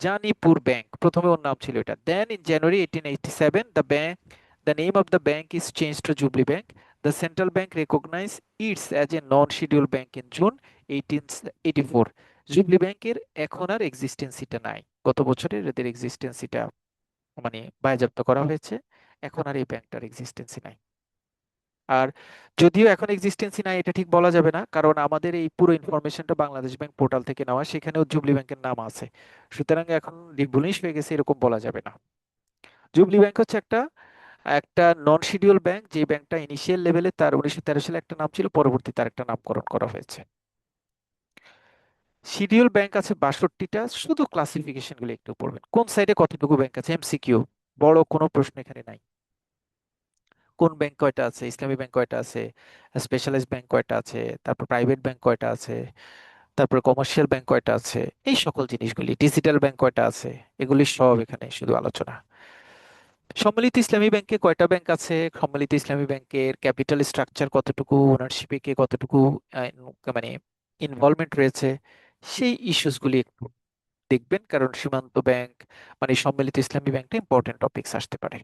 S1: জানিপুর ব্যাংক। প্রথমে ওর নাম ছিল এটা। Then in January 1887 the name of the bank is change to jubilee bank. The central bank recognize its as a non schedule bank in June 1884। Jubilee ব্যাংকের এখন আর এক্সিস্টেন্সিটা নাই। গত বছরের এদের এক্সিস্টেন্সিটা মানে বাজেয়াপ্ত করা হয়েছে। এখন আর এই ব্যাংকটার এক্সিস্টেন্সি নাই। আর যদিও এখন এক্সিস্টেন্সি নাই এটা ঠিক বলা যাবে না, কারণ আমাদের এই পুরো ইনফরমেশনটা বাংলাদেশ ব্যাংক পোর্টাল থেকে নেওয়া, সেখানেও জুবলি ব্যাংকের নাম আছে। সুতরাং এখন ভুলিশ হয়ে গেছে এরকম বলা যাবে না। জুবলি ব্যাংক হচ্ছে একটা একটা নন শিডিউল ব্যাংক, যে ব্যাংকটা ইনিশিয়াল লেভেলে তার 1913 সালে একটা নাম ছিল, পরবর্তীতে তার একটা নামকরণ করা হয়েছে। শিডিউল ব্যাংক আছে 62টা। শুধু ক্লাসিফিকেশন গুলো একটু পড়বেন, কোন সাইডে কতটুকু ব্যাংক আছে, এমসিকিউ। বড় কোনো প্রশ্ন এখানে নাই। কোন ব্যাংক কয়টা আছে, ইসলামী ব্যাংক কয়টা আছে, স্পেশালাইজড ব্যাংক কয়টা আছে, তারপর প্রাইভেট ব্যাংক কয়টা আছে, তারপর কমার্শিয়াল ব্যাংক কয়টা আছে, এই সকল জিনিসগুলি, ডিজিটাল ব্যাংক কয়টা আছে, এগুলি সব এখানে শুধু আলোচনা। সম্মিলিত ইসলামী ব্যাংকে কয়টা ব্যাংক আছে, সম্মিলিত ইসলামী ব্যাংকের ক্যাপিটাল স্ট্রাকচার কতটুকু, ওনারশিপে কে কতটুকু মানে ইনভলভমেন্ট রয়েছে, সেই ইস্যুসগুলি একটু দেখবেন, কারণ সীমান্ত ব্যাংক মানে সম্মিলিত ইসলামী ব্যাংকটা ইম্পর্টেন্ট টপিকস আসতে পারে।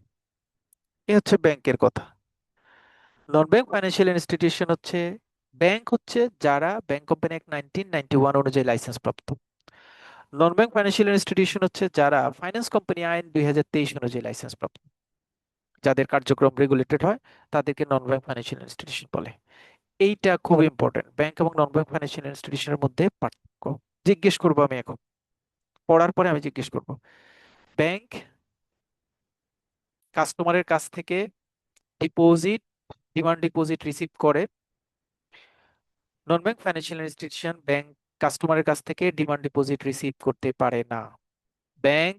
S1: এ হচ্ছে ব্যাংকের কথা। নন ব্যাংক ফাইন্যান্সিয়াল ইনস্টিটিউশন হচ্ছে ব্যাংক হচ্ছে যারা ব্যাংক কোম্পানি অ্যাক্ট 1991 অনুযায়ী লাইসেন্স প্রাপ্ত। নন ব্যাংক ফাইন্যান্সিয়াল ইনস্টিটিউশন হচ্ছে যারা ফাইন্যান্স কোম্পানি আইন 2023 অনুযায়ী লাইসেন্স প্রাপ্ত, যাদের কার্যক্রম রেগুলেটেড হয়, তাদেরকে নন ব্যাংক ফাইন্যান্সিয়াল ইনস্টিটিউশন বলে। এইটা খুব ইম্পর্টেন্ট, ব্যাংক এবং নন ব্যাংক ফাইন্যান্সিয়াল ইনস্টিটিউশনের মধ্যে পার্থক্য। জিজ্ঞেস করবো আমি এখন, পড়ার পরে আমি জিজ্ঞেস করব। ব্যাংক কাস্টমারের কাছ থেকে ডিপোজিট, ডিমান্ড ডিপোজিট রিসিভ করে। Non bank financial institution bank কাস্টমারের কাছ থেকে ডিমান্ড ডিপোজিট রিসিভ করতে পারে না। Bank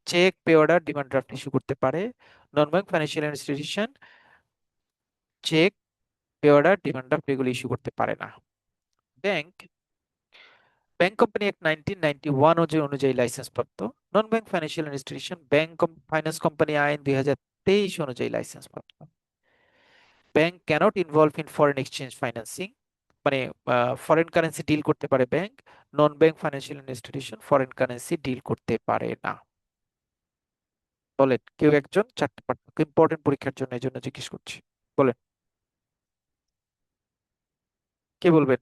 S1: cheque, pay order, demand draft issue করতে পারে। Non bank financial institution cheque, pay order, demand draft এগুলো ইস্যু করতে পারে না। ব্যাংক ব্যাংক কোম্পানি অ্যাক্ট 1991 অনুযায়ী লাইসেন্স প্রাপ্ত। Non bank financial institution bank finance company আইন 2023 অনুযায়ী লাইসেন্স প্রাপ্ত। Bank cannot involve in foreign exchange financing, মানে ফরেন কারেন্সি ডিল করতে পারে bank. Non bank financial institution foreign currency deal করতে পারে না। বলেন কেউ একজন, চারটে পার্থক্য ইম্পর্টেন্ট পরীক্ষার জন্য, এই জন্য জিজ্ঞেস করছি। বলেন, কে বলবেন?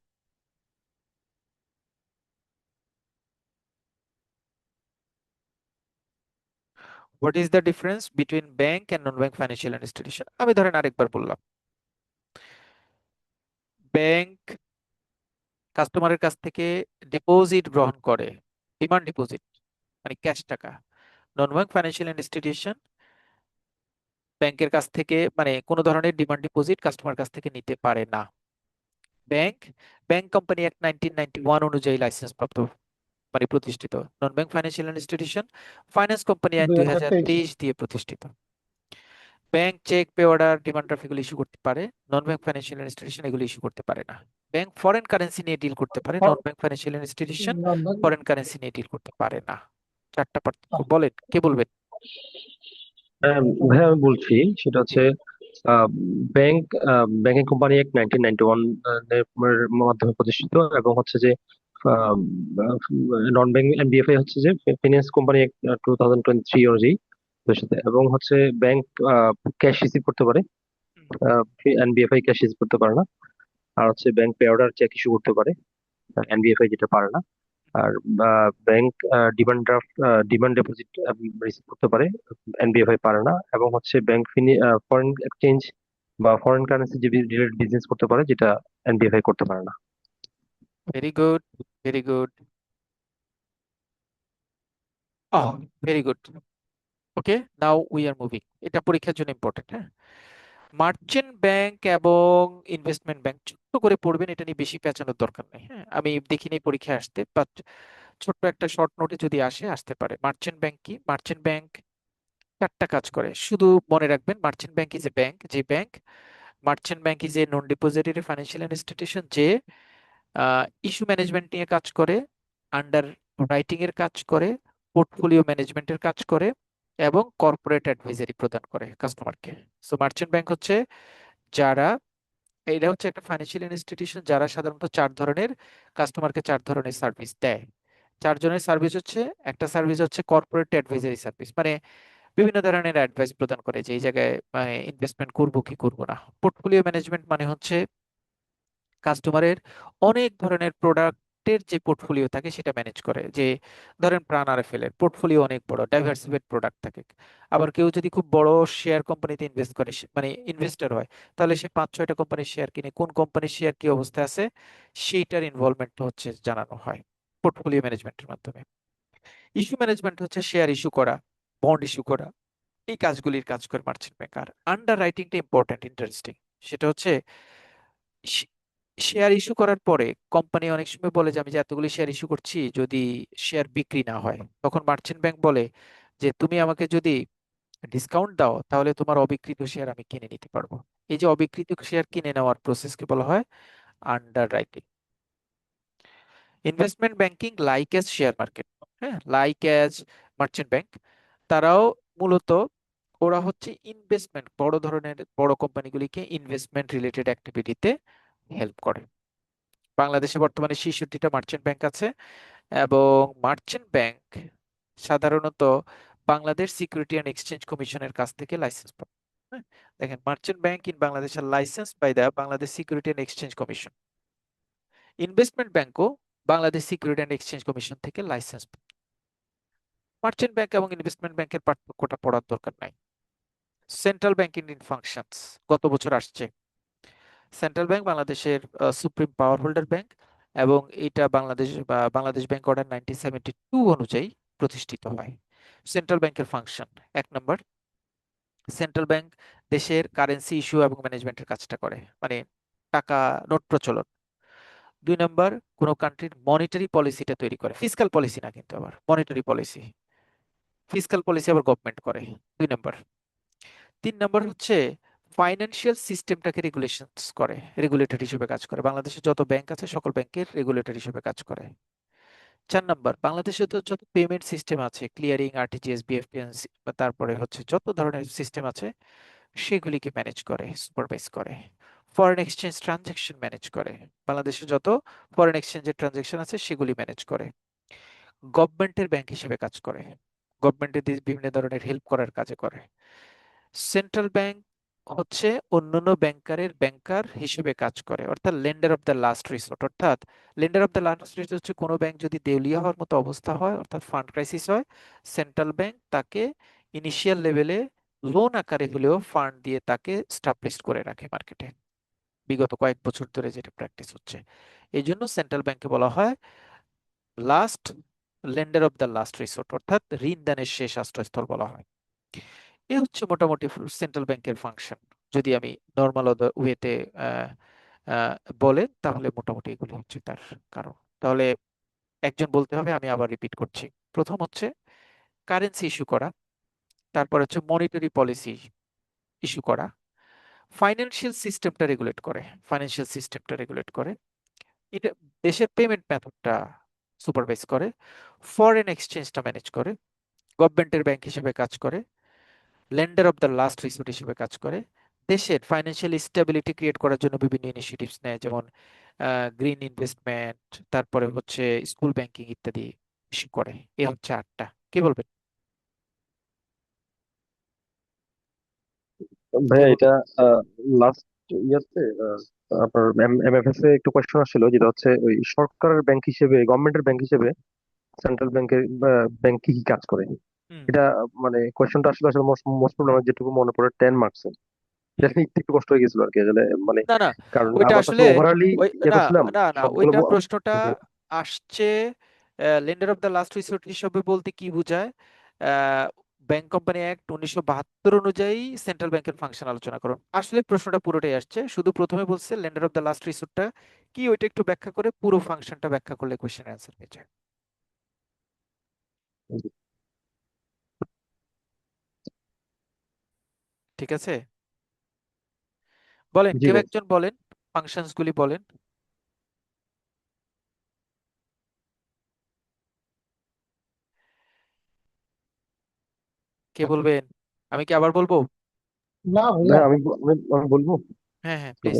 S1: What is the difference between bank and non bank financial institution? আমি ধরেন আরেকবার বললাম, ব্যাংক কাস্টমারের কাছ থেকে ডিপোজিট গ্রহণ করে, ডিমান্ড ডিপোজিট মানে ক্যাশ টাকা। নন ব্যাংক ফাইন্যান্সিয়াল ইনস্টিটিউশন ব্যাংকের কাছ থেকে মানে কোনো ধরনের ডিমান্ড ডিপোজিট কাস্টমার কাছ থেকে নিতে পারে না। ব্যাংক ব্যাংক কোম্পানি অ্যাক্ট 1991 অনুযায়ী লাইসেন্স প্রাপ্ত মানে প্রতিষ্ঠিত। Non bank financial institution finance company আইন
S3: 2023।
S1: 2023 দিয়ে প্রতিষ্ঠিত। Bank cheque, pay order, demand draft এগুলো ইস্যু করতে পারে। নন ব্যাংক ফাইন্যান্সিয়াল ইনস্টিটিউশন এগুলো ইস্যু করতে পারে না। ব্যাংক ফরেন কারেন্সি নিয়ে ডিল করতে পারে, non bank financial institution foreign currency নিয়ে ডিল করতে পারে না। চারটা পার্থক্য, বলেন কে বলবেন?
S4: ভাই আমি বলছি, সেটা হচ্ছে ব্যাংক ব্যাংকিং কোম্পানি অ্যাক্ট 1991 এর মাধ্যমে প্রতিষ্ঠিত, এবং হচ্ছে যে নন ব্যাংক এনবিএফআই হচ্ছে যে ফিনান্স কোম্পানি অ্যাক্ট 2023 অনুযায়ী প্রতিষ্ঠিত, এবং হচ্ছে ব্যাংক ক্যাশ রিসিভ করতে পারে, এনবিএফআই ক্যাশ রিসিভ করতে পারে না। আর হচ্ছে bank pay order cheque issue করতে পারে, এনবিএফআই যেটা পারে না। আর bank demand draft, demand deposit receive করতে পারে, এনবিএফআই পারে না। এবং হচ্ছে ব্যাংক ফরেন এক্সচেঞ্জ বা ফরেন কারেন্সি যে রিলেটেড বিজনেস করতে পারে, যেটা এনবিএফআই করতে পারে না।
S1: Very good, very good, very good. Okay, now we are moving. এটা পরীক্ষার জন্য ইম্পর্টেন্ট। হ্যাঁ, মার্চেন্ট ব্যাংক এবং ইনভেস্টমেন্ট ব্যাংক ছোট্ট করে পড়বেন, এটা নিয়ে বেশি পেঁচানোর দরকার নেই। হ্যাঁ, আমি দেখিনি পরীক্ষায় আসতে, বাট ছোট্ট একটা শর্ট নোটে যদি আসতে পারে। মার্চেন্ট ব্যাংক কি? মার্চেন্ট ব্যাংক চারটা কাজ করে, শুধু মনে রাখবেন। Merchant bank is a bank, যে bank, merchant bank is a non depository financial institution যে ইস্যু ম্যানেজমেন্ট নিয়ে কাজ করে, আন্ডার রাইটিং এর কাজ করে, পোর্টফোলিও ম্যানেজমেন্টের কাজ করে, এবং কর্পোরেট অ্যাডভাইজারি প্রদান করে কাস্টমারকে। সো মার্চেন্ট ব্যাংক হচ্ছে যারা, এটা হচ্ছে একটা ফাইন্যান্সিয়াল ইনস্টিটিউশন যারা সাধারণত চার ধরনের কাস্টমারকে চার ধরনের সার্ভিস দেয়। চার জনের সার্ভিস হচ্ছে, একটা সার্ভিস হচ্ছে কর্পোরেট অ্যাডভাইজারি সার্ভিস, মানে বিভিন্ন ধরনের অ্যাডভাইস প্রদান করে যে এই জায়গায় ইনভেস্টমেন্ট করবো কি করবো না। পোর্টফোলিও ম্যানেজমেন্ট মানে হচ্ছে কাস্টমারের অনেক ধরনের প্রোডাক্টের যে পোর্টফোলিও থাকে সেটা ম্যানেজ করে। যে ধরেন প্রাণ আরএফএল এর পোর্টফোলিও অনেক বড়, ডাইভার্সিফাইড প্রোডাক্ট থাকে। আবার কেউ যদি খুব বড় শেয়ার কোম্পানিতে ইনভেস্ট করে, মানে ইনভেস্টর হয়, তাহলে সে 5-6টা কোম্পানির শেয়ার কিনে কোন কোম্পানির শেয়ার কি অবস্থায় আছে সেইটার ইনভলভমেন্ট হচ্ছে জানানো হয় পোর্টফোলিও ম্যানেজমেন্টের মাধ্যমে। ইস্যু ম্যানেজমেন্ট হচ্ছে শেয়ার ইস্যু করা, বন্ড ইস্যু করা, এই কাজগুলির কাজ করে মার্চেন্ট ব্যাংক। আর আন্ডার রাইটিংটা ইম্পর্টেন্ট, ইন্টারেস্টিং। সেটা হচ্ছে শেয়ার ইস্যু করার পরে কোম্পানি অনেক সময় বলে যে আমি যে এতগুলি শেয়ার ইস্যু করছি, যদি শেয়ার বিক্রি না হয়, তখন মার্চেন্ট ব্যাংক বলে যে তুমি আমাকে যদি ডিসকাউন্ট দাও তাহলে তোমার অবিকৃত শেয়ার আমি কিনে নিতে পারবো। এই যে অবিকৃত শেয়ার কিনে নেওয়ার প্রসেসকে বলা হয় underwriting. Investment banking like as share market, হ্যাঁ, লাইক এজ মার্চেন্ট ব্যাংক, তারাও মূলত ওরা হচ্ছে ইনভেস্টমেন্ট, বড় ধরনের বড় কোম্পানিগুলিকে ইনভেস্টমেন্ট রিলেটেড অ্যাক্টিভিটিতে হেল্প করে। বাংলাদেশে বর্তমানে 66টা মার্চেন্ট ব্যাংক আছে, এবং মার্চেন্ট ব্যাংক সাধারণত বাংলাদেশ সিকিউরিটি অ্যান্ড এক্সচেঞ্জ কমিশনের কাছ থেকে লাইসেন্স পায়। হ্যাঁ, দেখেন, merchant bank in Bangladesh are license by the Bangladesh security and exchange commission. Investment ব্যাংকও Bangladesh security and exchange commission থেকে লাইসেন্স পায়। মার্চেন্ট ব্যাংক এবং ইনভেস্টমেন্ট ব্যাংকের পার্থক্যটা পড়ার দরকার নাই। সেন্ট্রাল ব্যাংকিং ইন ফাংশনস গত বছর আসছে। সেন্ট্রাল ব্যাংক বাংলাদেশের সুপ্রিম পাওয়ার হোল্ডার ব্যাংক, এবং এটা বাংলাদেশ ব্যাংক অর্ডার 1972 অনুযায়ী প্রতিষ্ঠিত হয়। সেন্ট্রাল ব্যাংকের ফাংশন: 1 নম্বর, সেন্ট্রাল ব্যাংক দেশের কারেন্সি ইস্যু এবং ম্যানেজমেন্টের কাজটা করে, মানে টাকা নোট প্রচলন। 2 নম্বর, কোনো কান্ট্রির মনিটারি পলিসিটা তৈরি করে, ফিসকাল পলিসি না কিন্তু, আবার মনিটারি পলিসি, ফিসকাল পলিসি আবার গভর্নমেন্ট করে। 2 নম্বর। 3 নম্বর হচ্ছে ফাইন্যান্সিয়াল সিস্টেমটাকে রেগুলেশনস করে, রেগুলেটর হিসেবে কাজ করে। বাংলাদেশে যত ব্যাংক আছে সকল ব্যাংকের রেগুলেটর হিসেবে কাজ করে। 4 নম্বর, বাংলাদেশে তো যত পেমেন্ট সিস্টেম আছে, ক্লিয়ারিং, আরটিজিএস, বিএফপিএনসি, তারপরে হচ্ছে যত ধরনের সিস্টেম আছে সেগুলিকে ম্যানেজ করে, সুপারভাইজ করে। ফরেন এক্সচেঞ্জ ট্রানজাকশন ম্যানেজ করে, বাংলাদেশে যত ফরেন এক্সচেঞ্জের ট্রানজাকশন আছে সেগুলি ম্যানেজ করে। গভর্নমেন্টের ব্যাংক হিসেবে কাজ করে, গভর্নমেন্টের বিভিন্ন ধরনের হেল্প করার কাজে করে। সেন্ট্রাল ব্যাংক হচ্ছে অন্যান্য ব্যাংকারের ব্যাংকার হিসেবে কাজ করে, অর্থাৎ lender of the last resort. অর্থাৎ lender of the last resort হচ্ছে কোনো ব্যাংক যদি দেউলিয়া হওয়ার মতো অবস্থা হয়, অর্থাৎ ফান্ড ক্রাইসিস হয়, সেন্ট্রাল ব্যাংক তাকে ইনিশিয়াল লেভেলে লোন আকারে হলেও ফান্ড দিয়ে তাকে স্টাবলিশ করে রাখে মার্কেটে। বিগত কয়েক বছর ধরে যেটা প্র্যাকটিস হচ্ছে, এই জন্য সেন্ট্রাল ব্যাংকে বলা হয় last lender of the last resort, অর্থাৎ ঋণ দানের শেষ আশ্রয়স্থল বলা হয়। এ হচ্ছে মোটামুটি সেন্ট্রাল ব্যাংকের ফাংশন। যদি আমি নর্মাল ওয়েতে বলেন তাহলে মোটামুটি এগুলো হচ্ছে তার কারণ। তাহলে একজন বলতে হবে, আমি আবার রিপিট করছি। প্রথম হচ্ছে কারেন্সি ইস্যু করা, তারপর হচ্ছে মনিটারি পলিসি ইস্যু করা, ফাইন্যান্সিয়াল সিস্টেমটা রেগুলেট করে, ফাইন্যান্সিয়াল সিস্টেমটা রেগুলেট করে, এটা দেশের পেমেন্ট মেথডটা সুপারভাইজ করে, ফরেন এক্সচেঞ্জটা ম্যানেজ করে, গভর্নমেন্টের ব্যাংক হিসেবে কাজ করে, lender of the last resort হিসেবে কাজ করে, দেশের ফাইন্যান্সিয়াল স্টেবিলিটি ক্রিয়েট করার জন্য বিভিন্ন ইনিশিয়েটিভস নেয়, যেমন গ্রিন ইনভেস্টমেন্ট, তারপরে হচ্ছে স্কুল ব্যাংকিং ইত্যাদি ইস্যু করে। এ হচ্ছে 8টা। কি বলবেন? কে
S4: ভাইয়া
S1: বলবেন?
S4: এটা লাস্ট ইয়ারতে আপনার এমএফএস এ একটু কোয়েশ্চেন আসছিল, যেটা হচ্ছে ওই সরকারের ব্যাংক হিসেবে, গভর্নমেন্টের ব্যাংক হিসেবে সেন্ট্রাল ব্যাংকের ব্যাংক কি কি কাজ করে।
S1: হুম
S4: এটা মানে কোয়েশ্চেনটা আসলে আসলে মোস্ট প্রবলেম যেটুকু মনে পড়ে 10 মার্কস।
S1: হুম।
S4: দেখে একটু একটু কষ্ট হয়ে গেছিল আর কি আসলে, মানে
S1: না না,
S4: কারণ
S1: ওইটা
S4: আবার
S1: আসলে,
S4: ওভারঅলি
S1: ওই
S4: ইয়ে
S1: না
S4: করছিলাম
S1: না না,
S4: সবগুলো
S1: ওইটা প্রশ্নটা আসছে lender of the last resort হিসেবে বলতে কি বোঝায়। ব্যাংক কোম্পানি অ্যাক্ট 1972 অনুযায়ী সেন্ট্রাল ব্যাংকের ফাংশন আলোচনা করুন। আসলে প্রশ্নটা পুরোটাই আসছে, শুধু প্রথমে বলছে লেন্ডার অফ দ্য লাস্ট রিসোর্টটা কি, ওইটা একটু ব্যাখ্যা করে পুরো ফাংশনটা ব্যাখ্যা করলে কোশ্চেন অ্যান্সার হয়ে যায়।
S4: জি
S1: ঠিক আছে, বলেন,
S4: জি
S1: কেউ
S4: ভাই।
S1: একজন বলেন, ফাংশনস গুলি বলেন। কে বলবেন? আমি কি আবার বলবো?
S3: না
S4: ভাই
S3: ভাইয়া।
S4: আমি বলবো।
S1: হ্যাঁ হ্যাঁ,
S4: তো
S1: প্লিজ।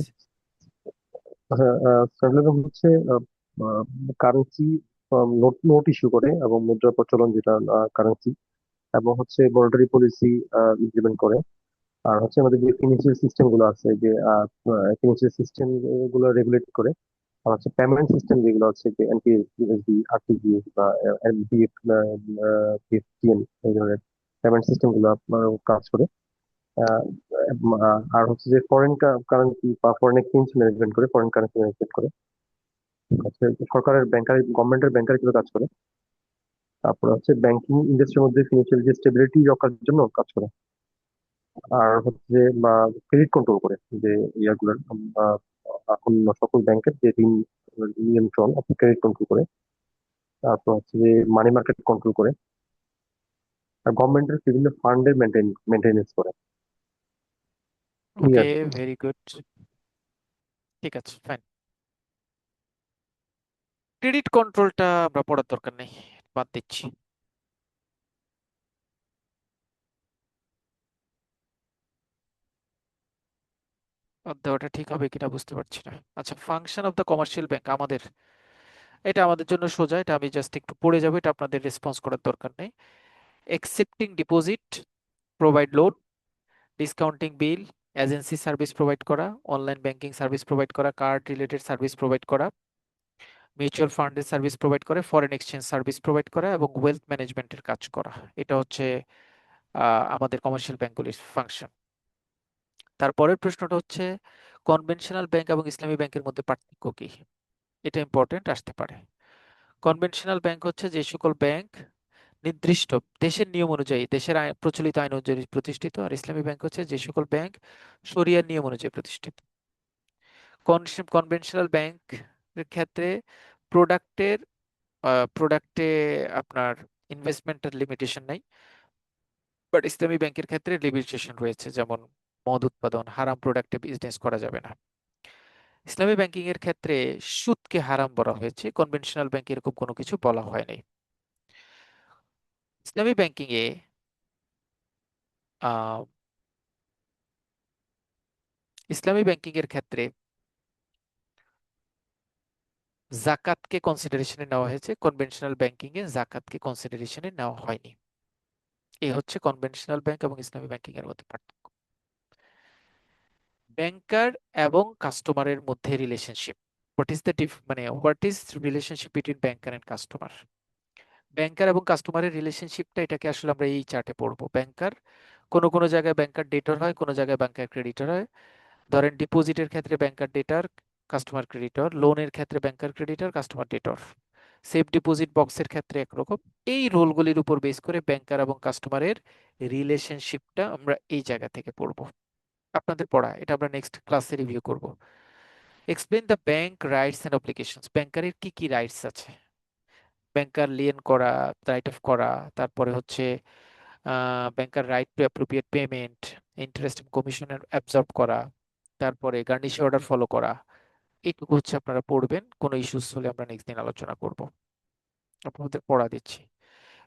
S4: ফেডারেলিজম হচ্ছে কারেন্সি, নোট নোট ইস্যু করে এবং মুদ্রা প্রচলন যেটা কারেন্সি, এবং হচ্ছে মনিটারি পলিসি ইমপ্লিমেন্ট করে। আর হচ্ছে আমাদের যে ফিনান্সিয়াল সিস্টেম গুলো আছে, যে ফিনান্সিয়াল সিস্টেম গুলো রেগুলেট করে। আর হচ্ছে পেমেন্ট সিস্টেম যেগুলো আছে, যে এনপিএস, ইউএসডি, আরটিজিএস বা বিএফটিএন, এই ধরনের পেমেন্ট সিস্টেম গুলো আপনার কাজ করে। আহ, আর হচ্ছে যে ফরেন কারেন্সি বা ফরেন এক্সচেঞ্জ ম্যানেজমেন্ট করে, ফরেন কারেন্সি ম্যানেজমেন্ট করে। হচ্ছে সরকারের ব্যাংকার, গভর্নমেন্টের ব্যাংকার হিসেবে কাজ করে। তারপরে হচ্ছে ব্যাংকিং ইন্ডাস্ট্রির মধ্যে ফিনান্সিয়াল যে স্টেবিলিটি রক্ষার জন্য কাজ করে। আর হচ্ছে বা ক্রেডিট কন্ট্রোল করে, যে ইয়াগুলোর আহ, অন্য সকল ব্যাংকের যে ঋণ নিয়ন্ত্রণ, ক্রেডিট কন্ট্রোল করে। তারপর হচ্ছে যে মানি মার্কেট কন্ট্রোল করে। আর গভর্নমেন্টের বিভিন্ন ফান্ডের মেনটেনেন্স করে।
S1: ওকে,
S4: ক্লিয়ার?
S1: Very good. ঠিক আছে, ফাইন। ক্রেডিট কন্ট্রোলটা আমরা পড়ার দরকার নেই, বাদ দিচ্ছি। বাদ দেওয়াটা ঠিক হবে কিনা বুঝতে পারছি না। আচ্ছা, function of the commercial bank এটা আমাদের জন্য সোজা, এটা আমি জাস্ট একটু পড়ে যাবো, এটা আপনাদের রেসপন্স করার দরকার নেই। একসেপ্টিং ডিপোজিট, প্রোভাইড লোন, ডিসকাউন্টিং বিল, এজেন্সি সার্ভিস প্রোভাইড করা, অনলাইন ব্যাংকিং সার্ভিস প্রোভাইড করা, কার্ড রিলেটেড সার্ভিস প্রোভাইড করা, মিউচুয়াল ফান্ডের সার্ভিস প্রোভাইড করে, ফরেন এক্সচেঞ্জ সার্ভিস প্রোভাইড করা এবং ওয়েলথ ম্যানেজমেন্টের কাজ করা। এটা হচ্ছে আমাদের কমার্শিয়াল ব্যাংকগুলির ফাংশন। তারপরের প্রশ্নটা হচ্ছে কনভেনশনাল ব্যাংক এবং ইসলামী ব্যাংকের মধ্যে পার্থক্য কি? এটা ইম্পর্টেন্ট আসতে পারে। কনভেনশনাল ব্যাংক হচ্ছে যে সকল ব্যাংক নির্দিষ্ট দেশের নিয়ম অনুযায়ী, দেশের প্রচলিত আইন অনুযায়ী প্রতিষ্ঠিত। আর ইসলামী ব্যাংক হচ্ছে যে সকল ব্যাংক শরিয়ার নিয়ম অনুযায়ী প্রতিষ্ঠিত। কনভেনশনাল ব্যাংক এর ক্ষেত্রে প্রোডাক্টের প্রোডাক্টে আপনার ইনভেস্টমেন্টের লিমিটেশন নাই, বাট ইসলামী ব্যাংকের ক্ষেত্রে লিমিটেশন রয়েছে, যেমন মদ উৎপাদন, হারাম প্রোডাক্টে বিজনেস করা যাবে না। ইসলামী ব্যাংকিং এর ক্ষেত্রে সুদকে হারাম বলা হয়েছে, কনভেনশনাল ব্যাংকে এরকম কোনো কিছু বলা হয়নি। ইসলামী ব্যাংকিং এ আহ, ইসলামী ব্যাংকিং এর ক্ষেত্রে জাকাতকে কনসিডারেশনে নেওয়া হয়েছে, কনভেনশনাল ব্যাংকিং এ জাকাতকে কনসিডারেশনে নেওয়া হয়নি। এই হচ্ছে কনভেনশনাল ব্যাংক এবং ইসলামী ব্যাংকিং এর মধ্যে পার্থক্য। ব্যাংকার এবং কাস্টমারের মধ্যে relationship, what is relationship between banker and customer? Banker এবং কাস্টমারের রিলেশনশিপটা, এটাকে আসলে আমরা এই চার্টে পড়বো। ব্যাংকার, কোনো কোনো জায়গায় ব্যাংকার ডেটর হয়, কোনো জায়গায় ব্যাংকার ক্রেডিটর হয়। ধরেন ডিপোজিটের ক্ষেত্রে ব্যাংকার ডেটার, কাস্টমার ক্রেডিটর। লোনের ক্ষেত্রে ব্যাংকার ক্রেডিটর, কাস্টমার ডেটর। সেফ ডিপোজিট বক্সের ক্ষেত্রে একরকম। এই রোলগুলির উপর বেস করে ব্যাংকার এবং কাস্টমারের রিলেশনশিপটা আমরা এই জায়গা থেকে পড়বো। আপনাদের পড়া, এটা আমরা নেক্সট ক্লাসে রিভিউ করব। Explain the bank rights and obligations, ব্যাংকারের কি কি রাইটস আছে? ব্যাংকার লিয়েন করা, রাইট অফ করা, তারপরে হচ্ছে banker right to appropriate payment, interest কমিশনের অ্যাবজর্ব করা, তারপরে গার্নিশ অর্ডার ফলো করা। এইটুকু হচ্ছে আপনারা পড়বেন, কোনো ইস্যুস হলে আমরা নেক্সট দিন আলোচনা করব। আপনাদের পড়া দিচ্ছি।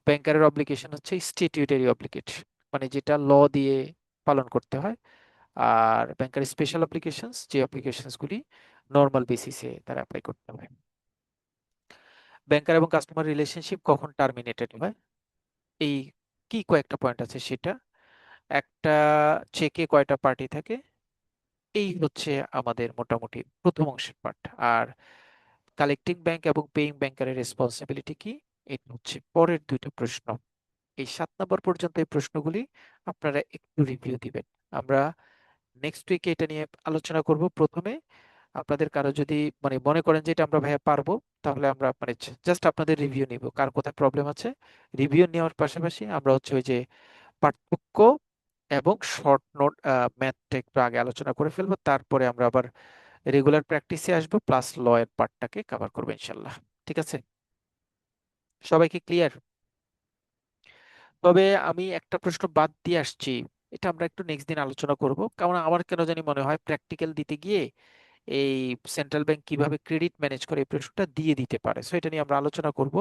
S1: ব্যাংকারের অব্লিগেশন হচ্ছে স্ট্যাটিউটরি অব্লিগেশন, মানে যেটা ল দিয়ে পালন করতে হয়। আর ব্যাংকার স্পেশাল অ্যাপ্লিকেশনস, যে অ্যাপ্লিকেশনস গুলি নর্মাল বেসিসে তারা অ্যাপ্লাই করতে হয়। ব্যাংকার এবং কাস্টমার রিলেশনশিপ কখন টার্মিনেটেড হয়, এই কি কয়েকটা পয়েন্ট আছে সেটা। একটা চেকে কয়টা পার্টি থাকে, এই হচ্ছে আমাদের মোটামুটি প্রথম অংশের পার্ট। আর কালেক্টিং ব্যাংক এবং পেইং ব্যাংকারের রেসপন্সিবিলিটি কি, এটা হচ্ছে পরের দুইটা প্রশ্ন। এই 7 নম্বর পর্যন্ত এই প্রশ্নগুলি আপনারা একটু রিভিউ দিবেন। আমরা নেক্সট উইকে এটা নিয়ে আলোচনা করব। প্রথমে আপনাদের কারো যদি মনে করেন যে এটা আমরা ভাইয়া পারবো, তাহলে আমরা জাস্ট আপনাদের রিভিউ নিব, কার কোথায় প্রবলেম আছে। রিভিউ নেওয়ার পাশাপাশি আমরা হচ্ছে ওই যে পার্থক্য এবং শর্ট নোট ম্যাথটা একটু আগে আলোচনা করে ফেলবো, তারপরে আমরা আবার রেগুলার প্র্যাকটিসে আসবো, প্লাস ল এর পার্টটাকে কভার করবো ইনশাল্লাহ। ঠিক আছে, সবাইকে ক্লিয়ার? তবে আমি একটা প্রশ্ন বাদ দিয়ে আসছি, এটা আমরা একটু নেক্সট দিন আলোচনা করব, কারণ আমার কেন জানি মনে হয় প্র্যাকটিক্যাল দিতে গিয়ে এই সেন্ট্রাল ব্যাংক কিভাবে ক্রেডিট ম্যানেজ করে এই প্রশ্নটা দিয়ে দিতে পারে। সো এটা নিয়ে আমরা আলোচনা করব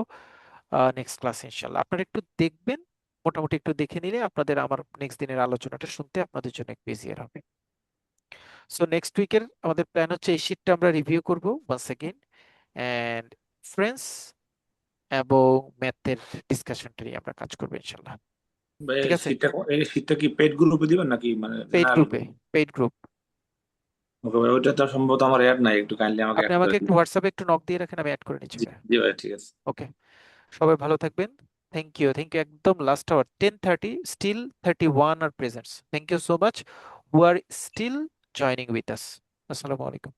S1: নেক্সট ক্লাসে ইনশাল্লাহ। আপনারা একটু দেখবেন, মোটামুটি একটু দেখে নিলে আপনাদের আমার নেক্সট দিনের আলোচনাটা শুনতে আপনাদের জন্য একটু ইজিয়ার হবে। সো নেক্সট উইকের আমাদের প্ল্যান হচ্ছে এই শীটটা আমরা রিভিউ করব ওয়ান্স এগেইন, এন্ড ফ্রেন্ডস এবং ম্যাথের ডিসকাশনটা নিয়ে আমরা কাজ করবো ইনশাল্লাহ।
S6: ভাই
S1: ঠিক আছে,
S6: এই শীটটা কি পেড গ্রুপে দিবেন নাকি মানে
S1: পেইড
S6: জেনারেল?
S1: গ্রুপে, পেইড গ্রুপ।
S6: ওকে ভাই, ওইটা তো সম্ভবত আমার অ্যাড নাই, একটু কাইন্ডলি আমাকে
S1: আপনি
S6: অ্যাড করে
S1: আমাকে
S6: দিন।
S1: একটু হোয়াটসঅ্যাপে একটু নক দিয়ে রাখেন, আমি অ্যাড করে নিচ্ছি
S6: জি
S1: ভাইয়া।
S6: জি ভাই, ঠিক আছে।
S1: ওকে, সবাই ভালো থাকবেন। Thank you, thank you. একদম last hour 10:30, still 31 are presents. Thank you so much who are still joining with us. আসসালামু আলাইকুম।